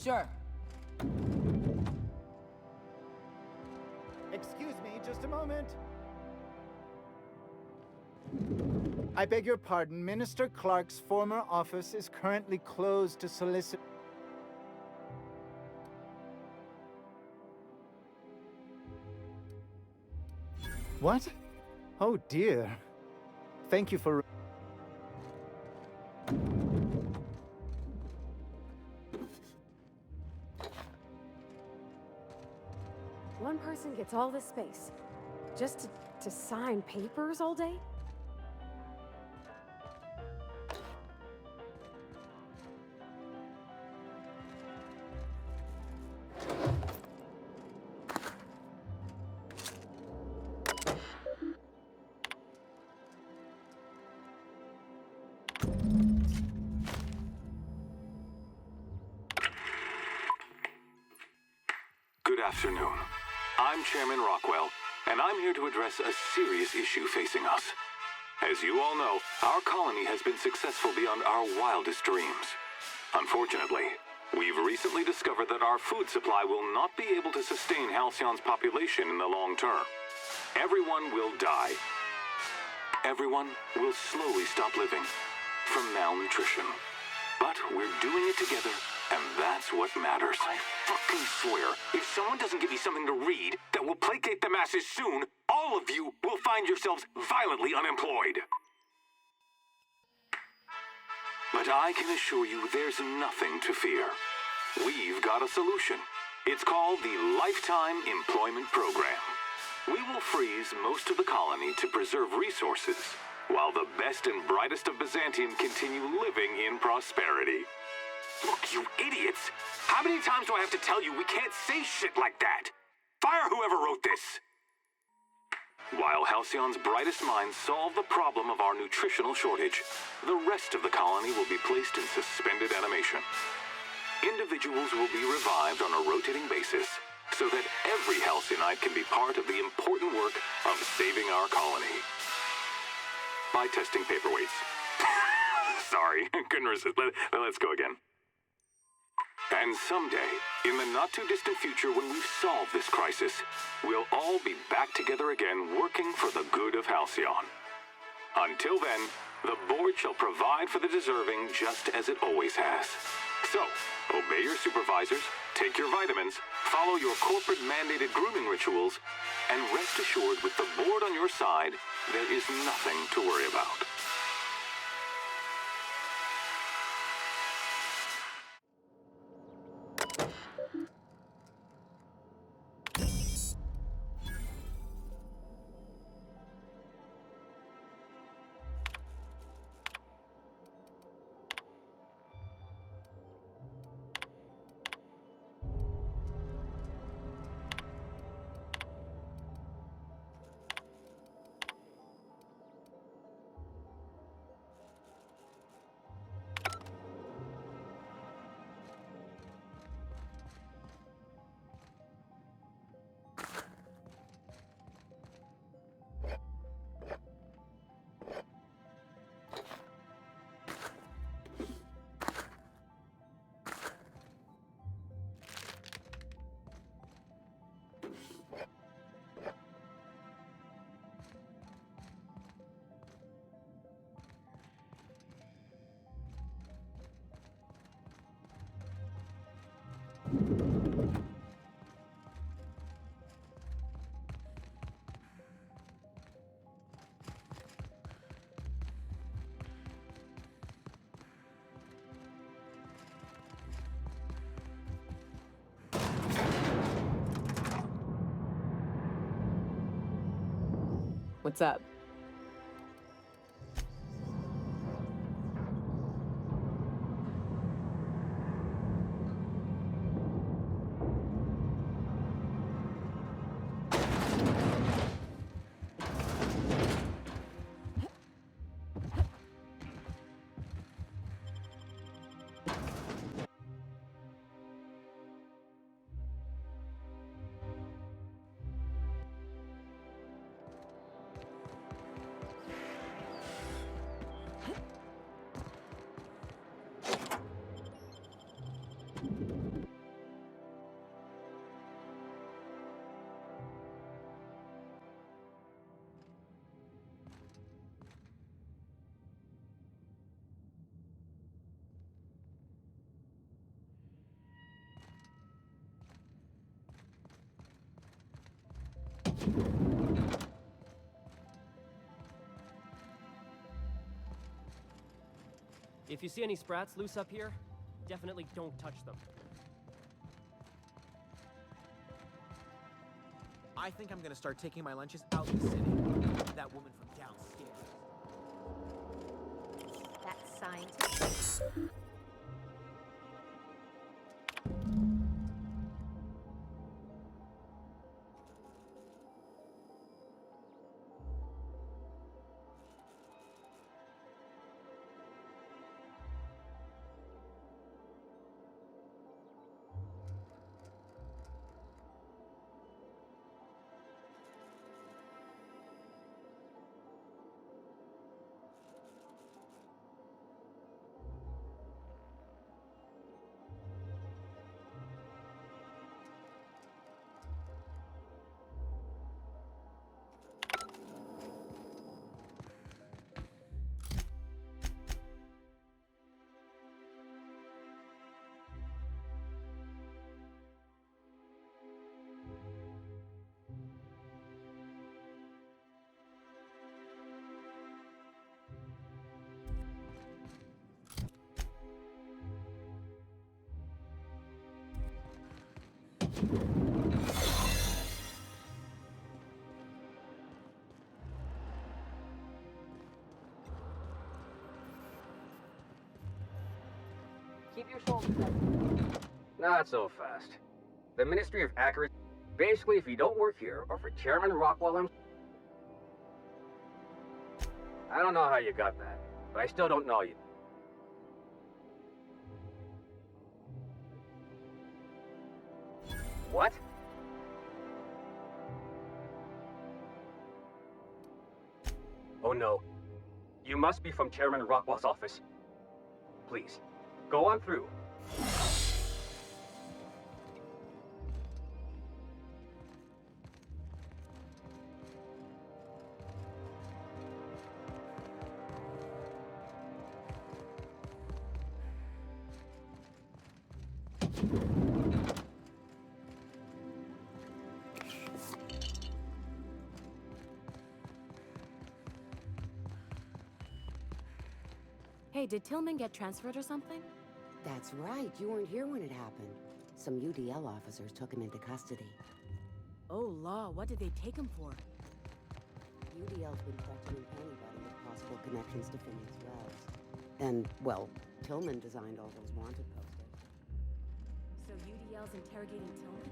[SPEAKER 3] Sure.
[SPEAKER 17] Excuse me, just a moment. I beg your pardon, Minister Clark's former office is currently closed to solicit... What? Oh dear. Thank you for...
[SPEAKER 4] One person gets all this space. Just to sign papers all day?
[SPEAKER 18] Good afternoon. I'm Chairman Rockwell, and I'm here to address a serious issue facing us. As you all know, our colony has been successful beyond our wildest dreams. Unfortunately, we've recently discovered that our food supply will not be able to sustain Halcyon's population in the long term. Everyone will die. Everyone will slowly stop living from malnutrition. But we're doing it together, and that's what matters. I fucking swear, if someone doesn't give me something to read that will placate the masses soon, all of you will find yourselves violently unemployed. But I can assure you there's nothing to fear. we've got a solution. It's called the Lifetime Employment Program. We will freeze most of the colony to preserve resources, while the best and brightest of Byzantium continue living in prosperity. Look, you idiots! How many times do I have to tell you we can't say shit like that? Fire whoever wrote this! While Halcyon's brightest minds solve the problem of our nutritional shortage, the rest of the colony will be placed in suspended animation. Individuals will be revived on a rotating basis, so that every Halcyonite can be part of the important work of saving our colony. By testing paperweights. Sorry, couldn't resist. Let's go again. And someday, in the not-too-distant future when we've solved this crisis, we'll all be back together again working for the good of Halcyon. Until then, the board shall provide for the deserving just as it always has. So, obey your supervisors, take your vitamins, follow your corporate-mandated grooming rituals, and rest assured with the board on your side, there is nothing to worry about.
[SPEAKER 3] What's up?
[SPEAKER 19] If you see any sprats loose up here, definitely don't touch them.
[SPEAKER 10] I think I'm gonna start taking my lunches out in the city. That woman from downstairs.
[SPEAKER 15] That scientist.
[SPEAKER 14] Keep your shoulders up.
[SPEAKER 16] Not so fast. The Ministry of Accuracy. Basically, if you don't work here, or for Chairman Rockwell, I don't know how you got that, but I still don't know you. What? Oh no. You must be from Chairman Rockwell's office. Please, go on through.
[SPEAKER 20] Hey, did Tillman get transferred or something?
[SPEAKER 21] That's right. You weren't here when it happened. Some UDL officers took him into custody.
[SPEAKER 20] Oh, law. What did they take him for?
[SPEAKER 21] UDL's been questioning anybody with possible connections to Phineas Wells. And, well, Tillman designed all those wanted posters.
[SPEAKER 20] So UDL's interrogating Tillman?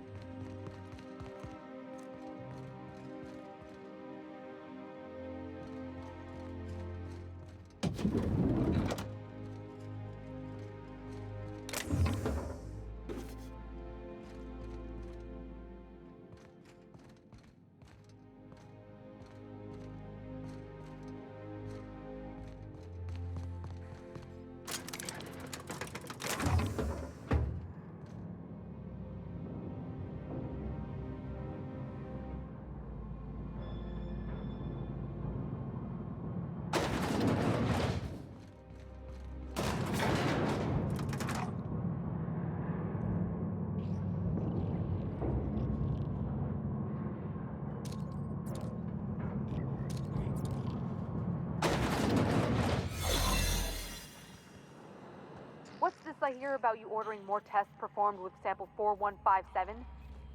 [SPEAKER 1] What's this I hear about you ordering more tests performed with sample 4157?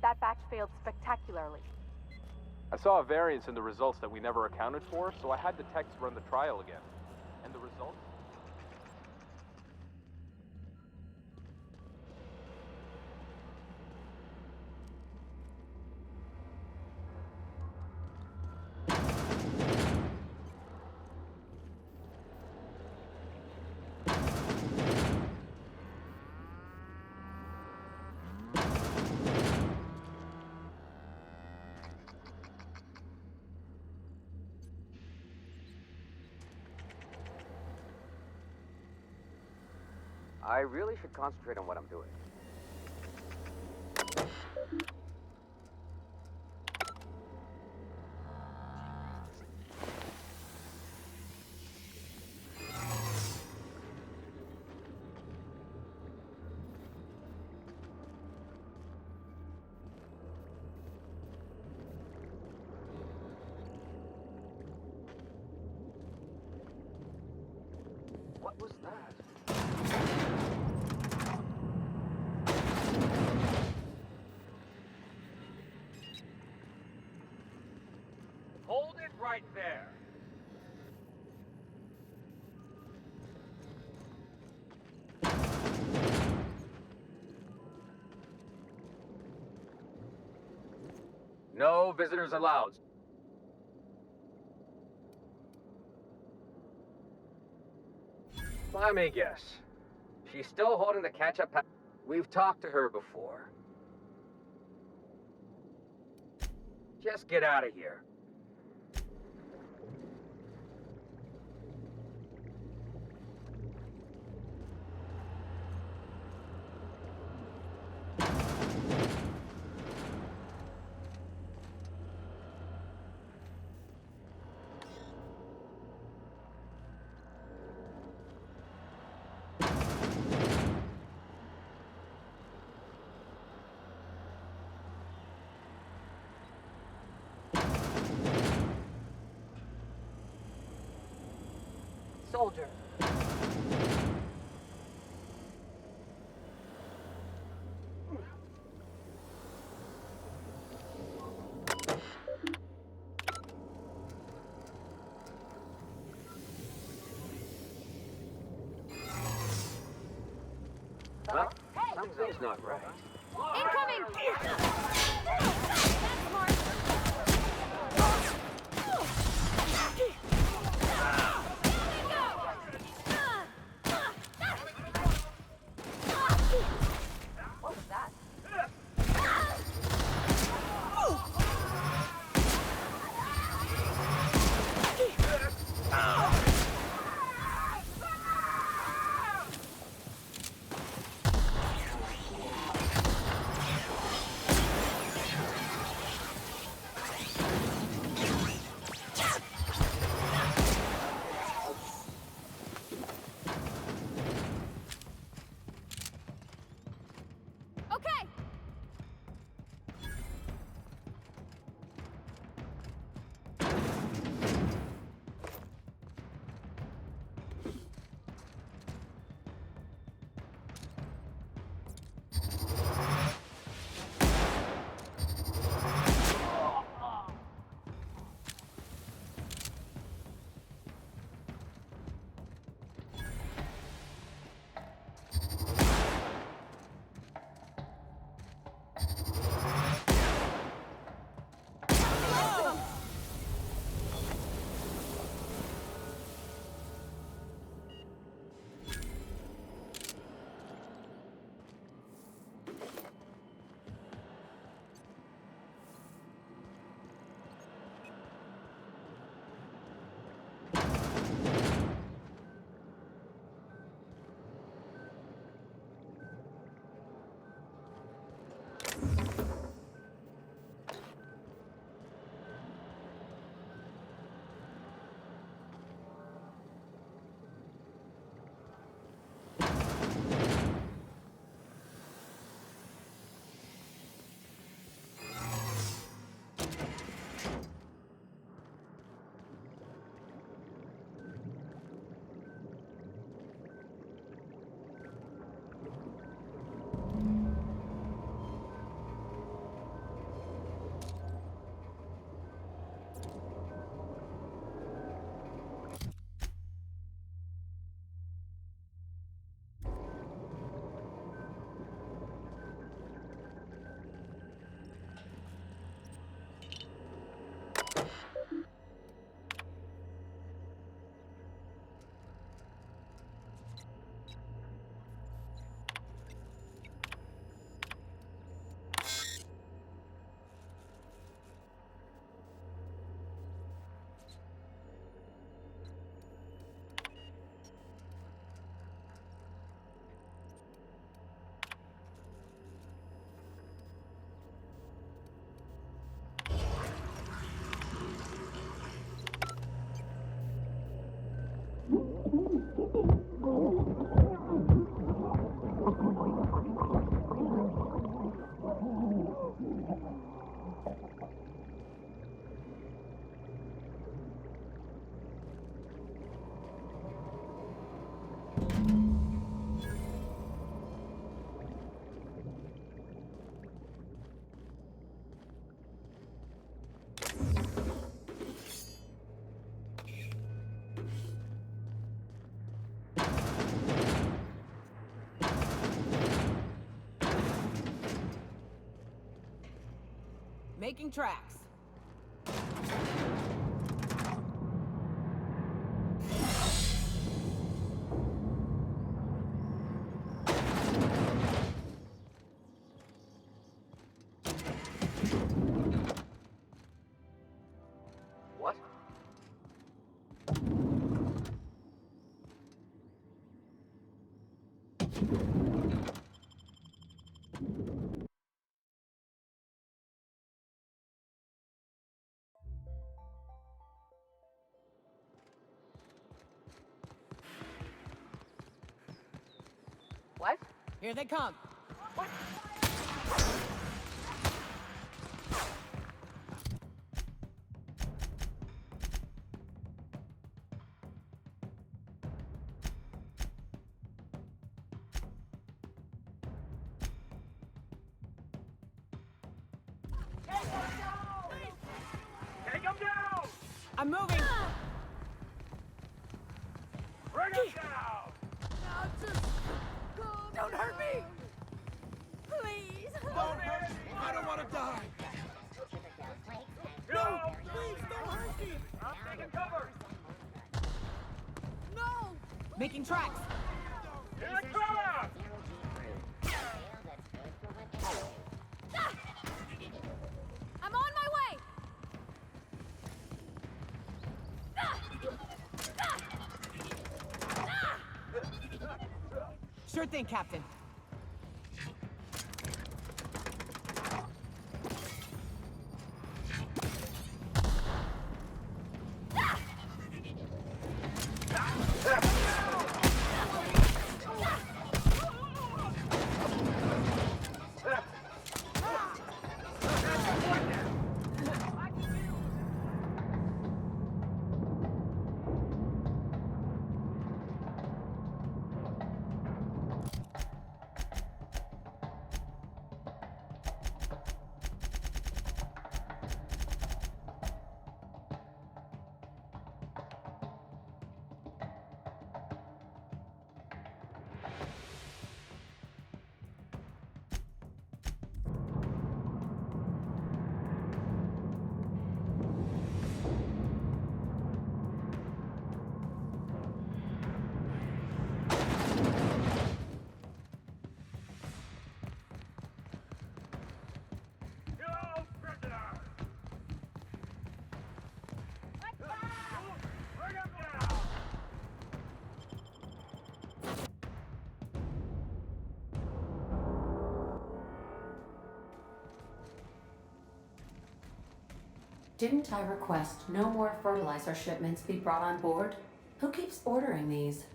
[SPEAKER 1] That batch failed spectacularly.
[SPEAKER 22] I saw a variance in the results that we never accounted for, so I had the techs run the trial again. And the results?
[SPEAKER 16] I really should concentrate on what I'm doing. What was that? Hold it right there. No visitors allowed. Let me guess. She's still holding the catch-up. We've talked to her before. Just get out of here.
[SPEAKER 14] Soldier.
[SPEAKER 16] Something's not right.
[SPEAKER 1] What was that?
[SPEAKER 3] Making tracks.
[SPEAKER 16] What?
[SPEAKER 1] What?
[SPEAKER 3] Here they come.
[SPEAKER 6] Take him down!
[SPEAKER 3] I'm moving.
[SPEAKER 6] Bring him down!
[SPEAKER 1] Don't hurt me!
[SPEAKER 11] die! No! Please don't hurt me!
[SPEAKER 16] I'm taking cover!
[SPEAKER 3] No! Making tracks!
[SPEAKER 16] Here it comes!
[SPEAKER 4] I'm on my way!
[SPEAKER 3] Sure thing, Captain.
[SPEAKER 20] Didn't I request no more fertilizer shipments be brought on board? Who keeps ordering these?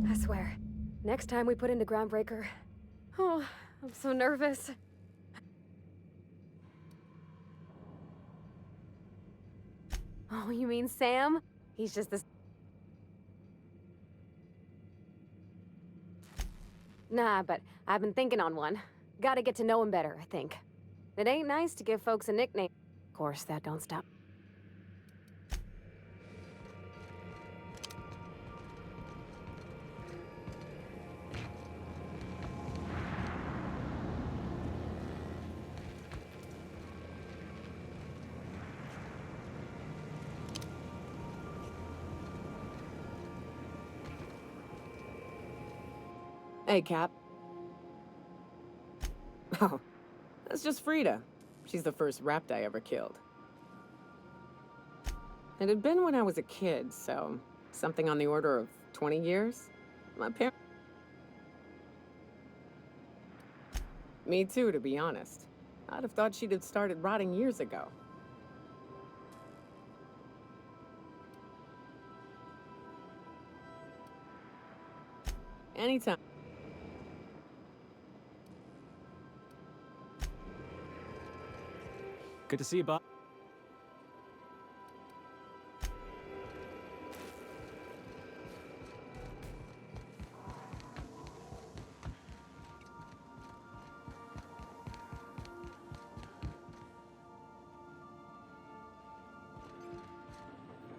[SPEAKER 4] I swear, next time we put into Groundbreaker... Oh, I'm so nervous. Oh, you mean Sam? He's just this... Nah, but I've been thinking on one. Gotta get to know him better, I think. It ain't nice to give folks a nickname. Of course, that don't stop.
[SPEAKER 3] Hey, Cap. Oh, that's just Frida. She's the first rapt I ever killed. It had been when I was a kid, so something on the order of 20 years. My parents... Me too, to be honest. I'd have thought she'd have started rotting years ago. Anytime.
[SPEAKER 19] Good to see you, Bob.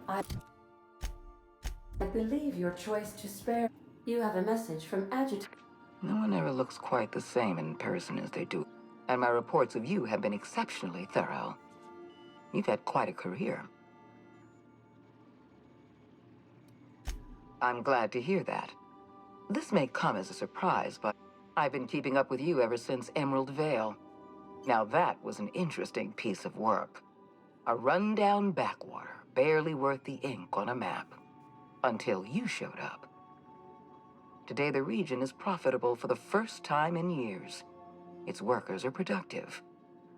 [SPEAKER 20] I believe your choice to spare. You have a message from Adjutant.
[SPEAKER 5] No one ever looks quite the same in person as they do. And my reports of you have been exceptionally thorough. You've had quite a career. I'm glad to hear that. This may come as a surprise, but I've been keeping up with you ever since DIMRTHYL. Now that was an interesting piece of work. A rundown backwater, barely worth the ink on a map. Until you showed up. Today the region is profitable for the first time in years. Its workers are productive.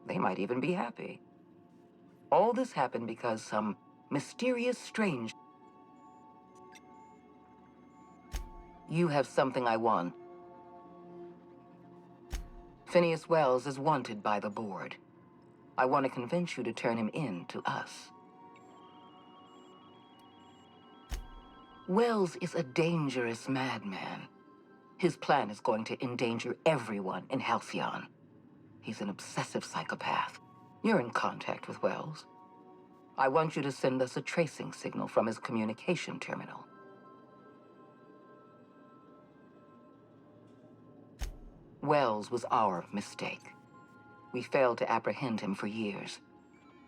[SPEAKER 5] They might even be happy. All this happened because some mysterious strange... You have something I want. Phineas Wells is wanted by the board. I want to convince you to turn him in to us. Wells is a dangerous madman. His plan is going to endanger everyone in Halcyon. He's an obsessive psychopath. You're in contact with Wells. I want you to send us a tracing signal from his communication terminal. Wells was our mistake. We failed to apprehend him for years.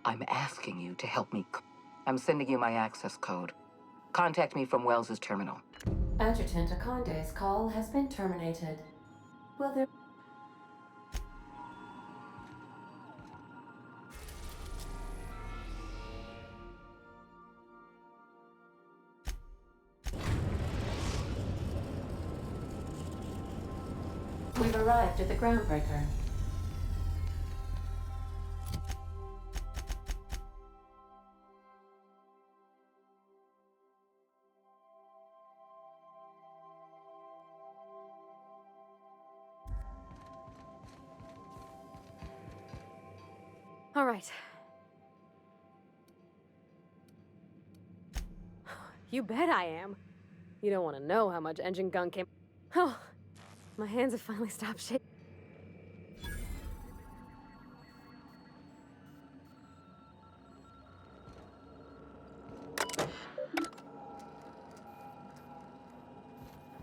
[SPEAKER 5] I'm asking you to help me. I'm sending you my access code. Contact me from Wells's terminal.
[SPEAKER 20] Adjutant Akonde's call has been terminated. Will there... We've arrived at the groundbreaker.
[SPEAKER 4] All right. You bet I am. You don't want to know how much engine gunk came... Oh, my hands have finally stopped shaking.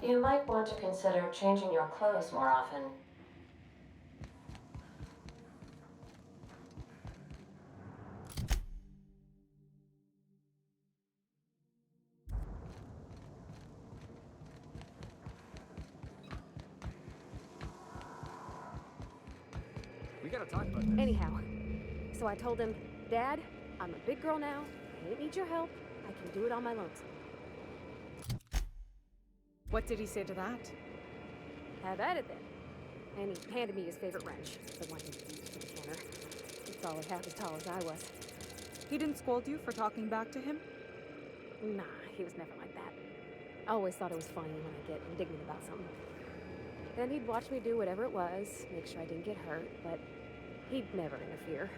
[SPEAKER 20] You might want to consider changing your clothes more often.
[SPEAKER 11] We gotta talk about this.
[SPEAKER 4] Anyhow, so I told him, Dad, I'm a big girl now. I don't need your help. I can do it on my lonesome.
[SPEAKER 7] What did he say to that?
[SPEAKER 4] Have at it then. And he handed me his favorite wrench, the one he used for the canner. He followed half as tall as I was.
[SPEAKER 7] He didn't scold you for talking back to him?
[SPEAKER 4] Nah, he was never like that. I always thought it was funny when I get indignant about something. Then he'd watch me do whatever it was, make sure I didn't get hurt, but he'd never interfere.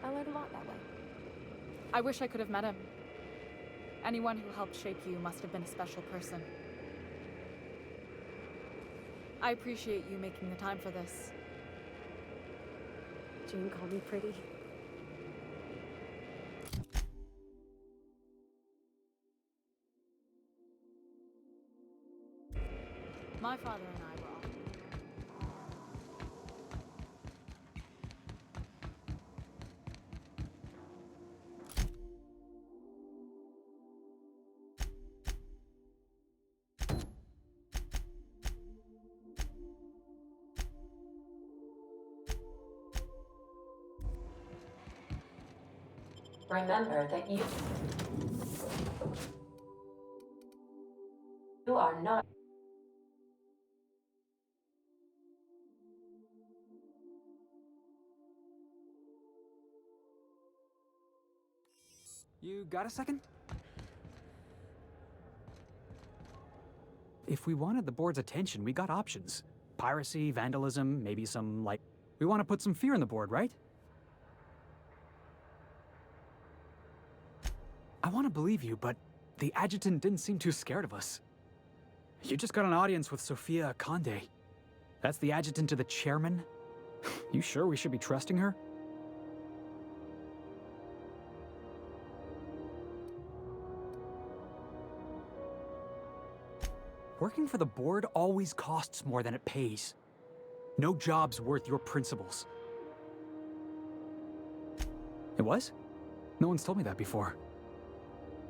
[SPEAKER 4] I learned a lot that way.
[SPEAKER 7] I wish I could have met him. Anyone who helped shape you must have been a special person. I appreciate you making the time for this.
[SPEAKER 4] June called me pretty.
[SPEAKER 7] My father and I were all...
[SPEAKER 20] Remember that you are not...
[SPEAKER 11] You got a second? If we wanted the board's attention, we got options. Piracy, vandalism, maybe some, like... We want to put some fear in the board, right? I want to believe you, but the adjutant didn't seem too scared of us. You just got an audience with Sophia Akonde. That's the adjutant to the chairman? You sure we should be trusting her? Working for the board always costs more than it pays. No job's worth your principles. It was? No one's told me that before.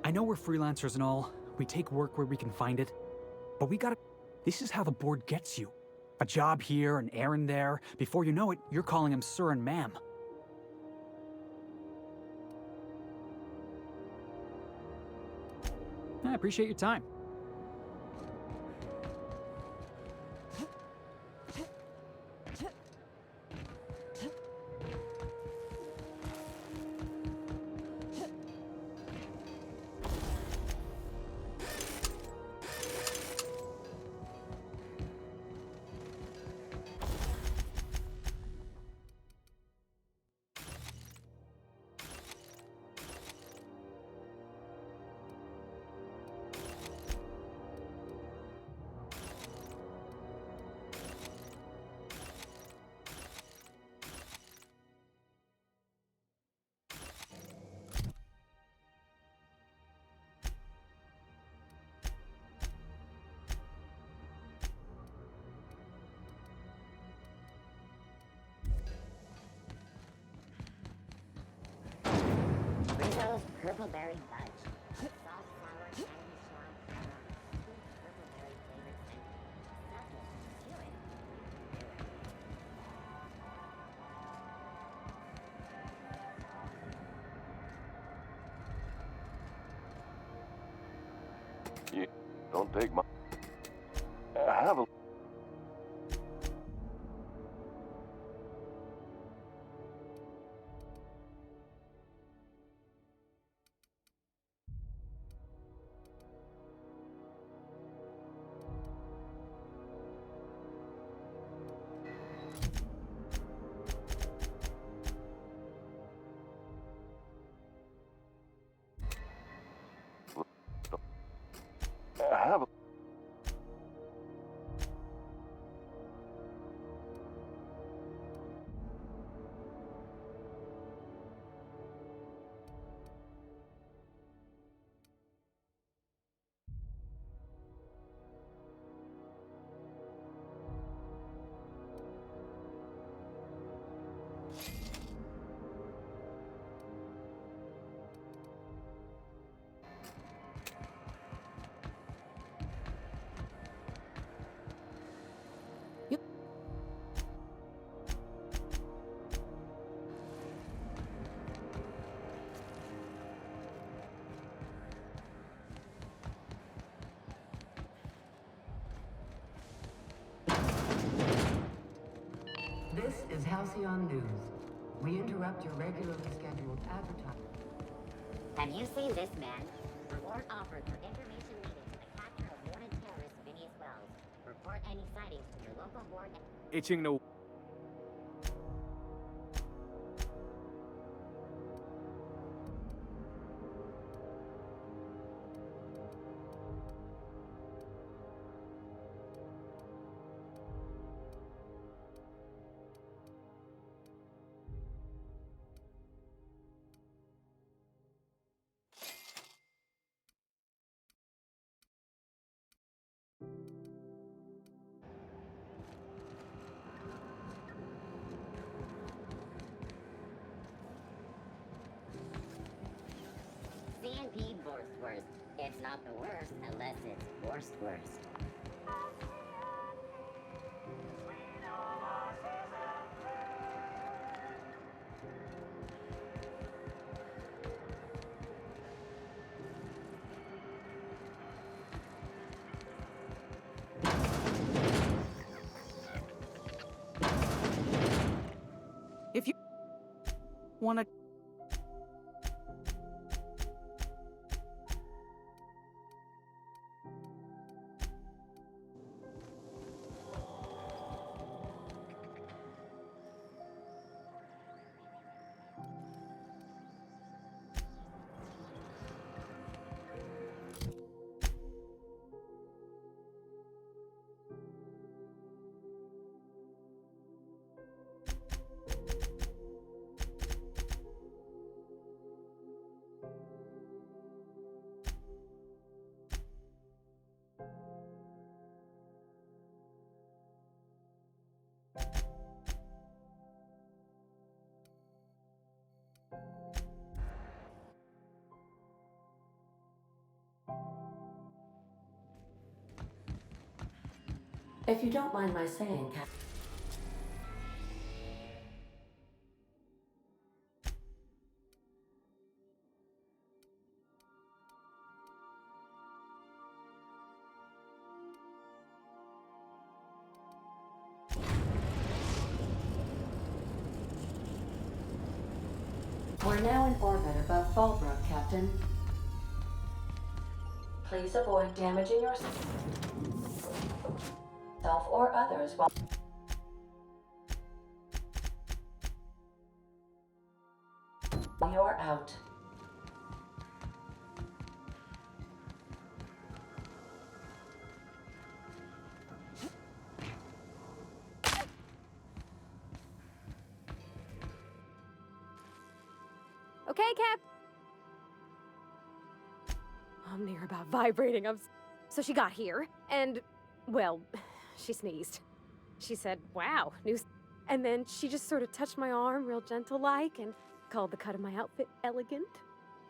[SPEAKER 11] I know we're freelancers and all. We take work where we can find it. But we gotta... This is how the board gets you. A job here, an errand there. Before you know it, you're calling him sir and ma'am. I appreciate your time.
[SPEAKER 9] purple-berry fudge. Soft, sour, candy swamp, sweet purple-berry flavored scent. Subtle, purine.
[SPEAKER 2] You don't take my... Have a... Have a...
[SPEAKER 5] This is Halcyon News. We interrupt your regularly scheduled advertising.
[SPEAKER 9] Have you seen this man? Reward offered for information needed to the capture of wanted terrorist Phineas Wells. Report any sightings from your local board.
[SPEAKER 22] Itching to...
[SPEAKER 9] CNP Borstworst. It's not the worst unless it's Borstworst.
[SPEAKER 7] If you want to...
[SPEAKER 20] If you don't mind my saying, Captain. We're now in orbit above Fallbrook, Captain. Please avoid damaging yourself or others while... You're out.
[SPEAKER 4] Okay, Cap. I'm near about vibrating. So she got here, and, well, she sneezed. She said, wow, new... And then she just sort of touched my arm real gentle-like and called the cut of my outfit elegant.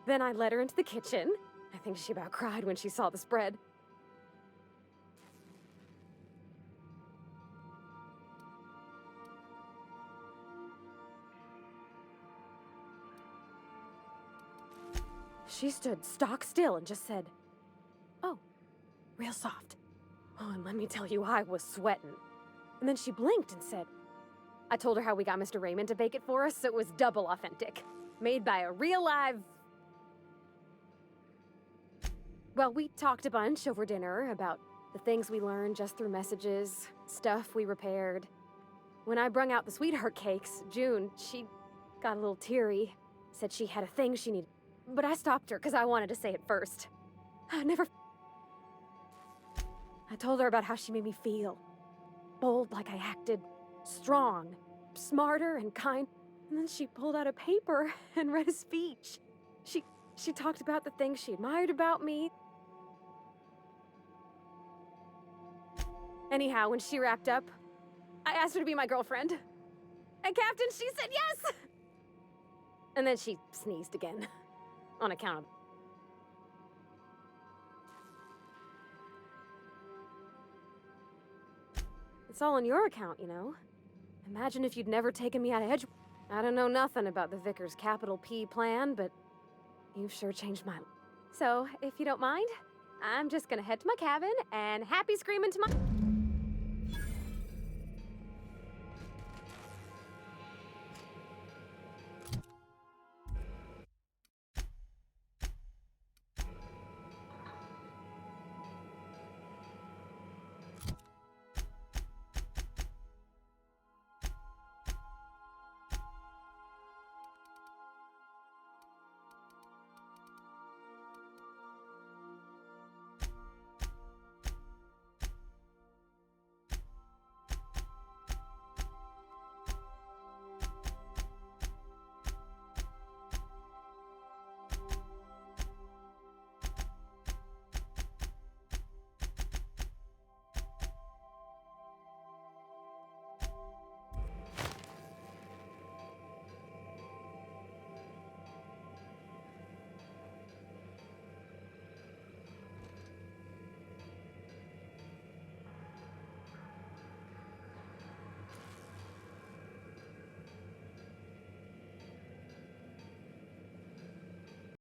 [SPEAKER 4] Then I led her into the kitchen. I think she about cried when she saw the spread. She stood stock still and just said, "Oh, real soft." Oh, and let me tell you, I was sweating. And then she blinked and said, I told her how we got Mr. Raymond to bake it for us, so it was double authentic. Made by a real live... Well, we talked a bunch over dinner about the things we learned just through messages, stuff we repaired. When I brung out the sweetheart cakes, June, she got a little teary, said she had a thing she needed. But I stopped her because I wanted to say it first. I told her about how she made me feel. Bold like I acted, strong, smarter and kind. And then she pulled out a paper and read a speech. She talked about the things she admired about me. Anyhow, when she wrapped up, I asked her to be my girlfriend. And Captain, she said yes! And then she sneezed again. On account of... It's all on your account, you know? Imagine if you'd never taken me out of Edge. I don't know nothing about the Vicar's capital P plan, but you've sure changed my life. So, if you don't mind, I'm just gonna head to my cabin and happy screaming to my...